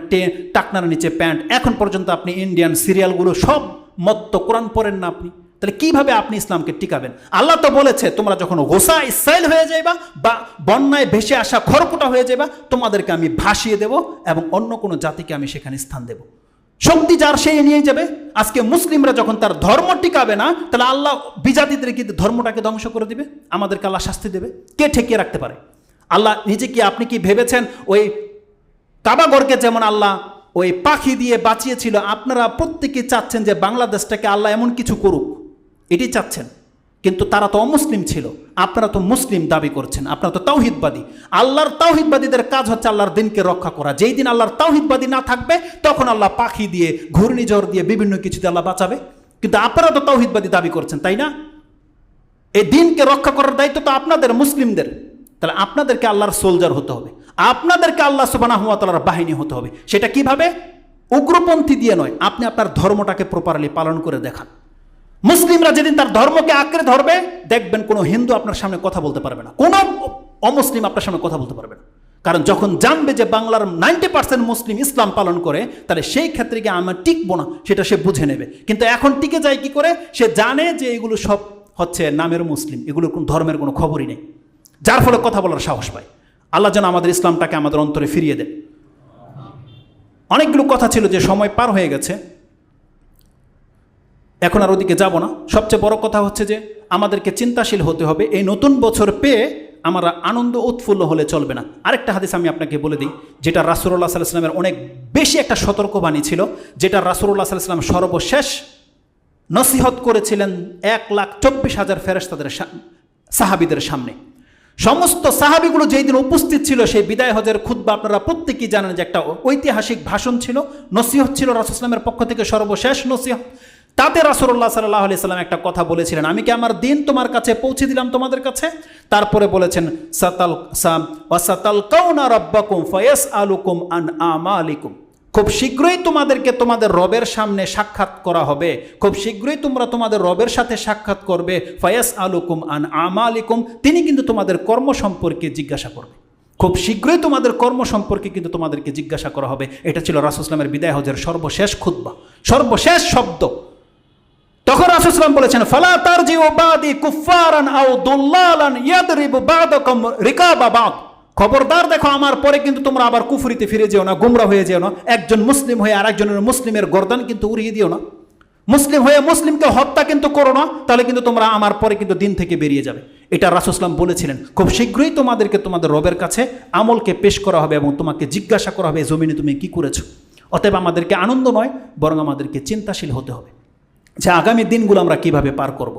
টাকনার নিচে প্যান্ট, এখন পর্যন্ত আপনি ইন্ডিয়ান সিরিয়ালগুলো সব মত্ত, কোরআন পড়েন না আপনি, তাহলে কিভাবে আপনি ইসলামকে টিকাবেন? আল্লাহ তো বলেছে তোমরা যখন গোসা ইসরাইল হয়ে যাইবা বা বন্যায় ভেসে আসা খড়কুটা হয়ে যাবা, তোমাদেরকে আমি ভাসিয়ে দেব এবং অন্য কোনো জাতিকে আমি সেখানে স্থান দেব। শক্তি যার সেই নিয়ে যাবে। আজকে মুসলিমরা যখন তার ধর্ম টিকাবে না, তাহলে আল্লাহ বিজাতিদের কি ধর্মটাকে ধ্বংস করে দিবে, আমাদেরকে আল্লাহ শাস্তি দেবে। কে ঠেকিয়ে রাখতে পারে? আল্লাহ নিজে কি, আপনি কি ভেবেছেন ওই কাবাগরকে যেমন আল্লাহ ওই পাখি দিয়ে বাঁচিয়েছিল, আপনারা প্রত্যেকে চাচ্ছেন যে বাংলাদেশটাকে আল্লাহ এমন কিছু করুক, এটি চাচ্ছেন। কিন্তু তারা তো অমুসলিম ছিল, আপনারা তো মুসলিম দাবি করছেন, আপনারা তো তাওহীদবাদী। আল্লাহর তাওহীদবাদীদের কাজ হচ্ছে আল্লাহর দিনকে রক্ষা করা। যেই দিন আল্লাহর তাওহীদবাদী না থাকবে তখন আল্লাহ পাখি দিয়ে, ঘূর্ণিঝড় দিয়ে, বিভিন্ন কিছুতে আল্লাহ বাঁচাবে। কিন্তু আপনারা তো তাওহীদবাদী দাবি করছেন, তাই না? এই দিনকে রক্ষা করার দায়িত্ব তো আপনাদের, মুসলিমদের। তাহলে আপনাদেরকে আল্লাহর সোলজার হতে হবে, আপনাদেরকে আল্লাহ সুবহানাহু ওয়া তাআলার বাহিনী হতে হবে। সেটা কিভাবে? উগ্রপন্থী দিয়ে নয়, আপনি আপনার ধর্মটাকে প্রপারলি পালন করে দেখান। মুসলিমরা যেদিন তার ধর্মকে আঁকড়ে ধরবে, দেখবেন কোনো হিন্দু আপনার সামনে কথা বলতে পারবে না, কোনো অমুসলিম আপনার সামনে কথা বলতে পারবে না। কারণ যখন জানবে যে বাংলার 90% মুসলিম ইসলাম পালন করে, তাহলে সেই ক্ষেত্রে গিয়ে আমরা টিকবো না, সেটা সে বুঝে নেবে। কিন্তু এখন টিকে যায় কি করে? সে জানে যে এগুলো সব হচ্ছে নামের মুসলিম, এগুলো কোন ধর্মের কোনো খবরই নেই, যার ফলে কথা বলার সাহস পায়। আল্লাহ যেন আমাদের ইসলামটাকে আমাদের অন্তরে ফিরিয়ে দেন। অনেকগুলো কথা ছিল যে সময় পার হয়ে গেছে, এখন আর ওদিকে যাব না। সবচেয়ে বড় কথা হচ্ছে যে আমাদেরকে চিন্তাশীল হতে হবে। এই নতুন বছর পেয়ে আমরা আনন্দ উৎফুল্ল হলে চলবে না। আরেকটা হাদিস আমি আপনাকে বলে দিই, যেটা রাসূলুল্লাহ সাল্লাল্লাহু আলাইহি ওয়াসাল্লামের অনেক বেশি একটা সতর্কবাণী ছিল, যেটা রাসূলুল্লাহ সাল্লাল্লাহু আলাইহি ওয়াসাল্লাম সর্বশেষ নসিহত করেছিলেন 1,24,000 ফেরেশতাদের সাহাবীদের সামনে। সমস্ত সাহাবীগুলো যেই দিন উপস্থিত ছিল সেই বিদায় হজের খুতবা আপনারা প্রত্যেকেই জানেন যে একটা ঐতিহাসিক ভাষণ ছিল, নসিহত ছিল রাসূলুল্লাহ সাল্লাল্লাহু আলাইহি ওয়াসাল্লামের পক্ষ থেকে সর্বশেষ নসিহত। তাতে রাসূলুল্লাহ সাল্লাল্লাহু আলাইহি ওয়াসাল্লাম একটা কথা বলেছিলেন, আমি কি আমার দিন তোমার কাছে পৌঁছে দিলাম তোমাদের কাছে? তারপরে বলেছেন সাতালকাউনা রাব্বাকুম ফায়াসআলুকুম আন আমালিকুম, খুব শীঘ্রই তোমাদেরকে তোমাদের রবের সামনে সাক্ষাৎ করা হবে, খুব শীঘ্রই তোমরা তোমাদের রবের সাথে সাক্ষাৎ করবে। ফায়াসআলুকুম আন আমালিকুম, তিনি কিন্তু তোমাদের কর্ম সম্পর্কে জিজ্ঞাসা করবে, খুব শীঘ্রই তোমাদের কর্ম সম্পর্কে কিন্তু তোমাদেরকে জিজ্ঞাসা করা হবে। এটা ছিল রাসূলুল্লাহ সাল্লাল্লাহু আলাইহি ওয়াসাল্লামের বিদায় হজের সর্বশেষ খুতবা, সর্বশেষ শব্দ। তখন রাসূল সাল্লাল্লাহু আলাইহি ওয়াসাল্লাম বলেছেন, ফালা তারজিউ বাদি কুফফারান আও দুল্লালান ইয়াদরিবু বা'দাকুম রিকাবা বা'দ, খবরদার দেখো আমার পরে কিন্তু তোমরা আবার কুফরিতে ফিরে যেও না, গোমরা হয়ে যেও না, একজন মুসলিম হয়ে আরেকজনের মুসলিমের গর্দান কিন্তু উড়িয়ে দিও না, মুসলিম হয়ে মুসলিমকে হত্যা কিন্তু করো না, তাহলে কিন্তু তোমরা আমার পরে কিন্তু দিন থেকে বেরিয়ে যাবে। এটা রাসূল সাল্লাল্লাহু আলাইহি ওয়াসাল্লাম বলেছিলেন। খুব শীঘ্রই তোমাদেরকে তোমাদের রবের কাছে আমলকে পেশ করা হবে এবং তোমাকে জিজ্ঞাসা করা হবে জমিনে তুমি কি করেছো। অতএব আমাদেরকে আনন্দ নয়, বরং আমাদেরকে চিন্তাশীল হতে হবে যে আগামী দিনগুলো আমরা কিভাবে পার করব।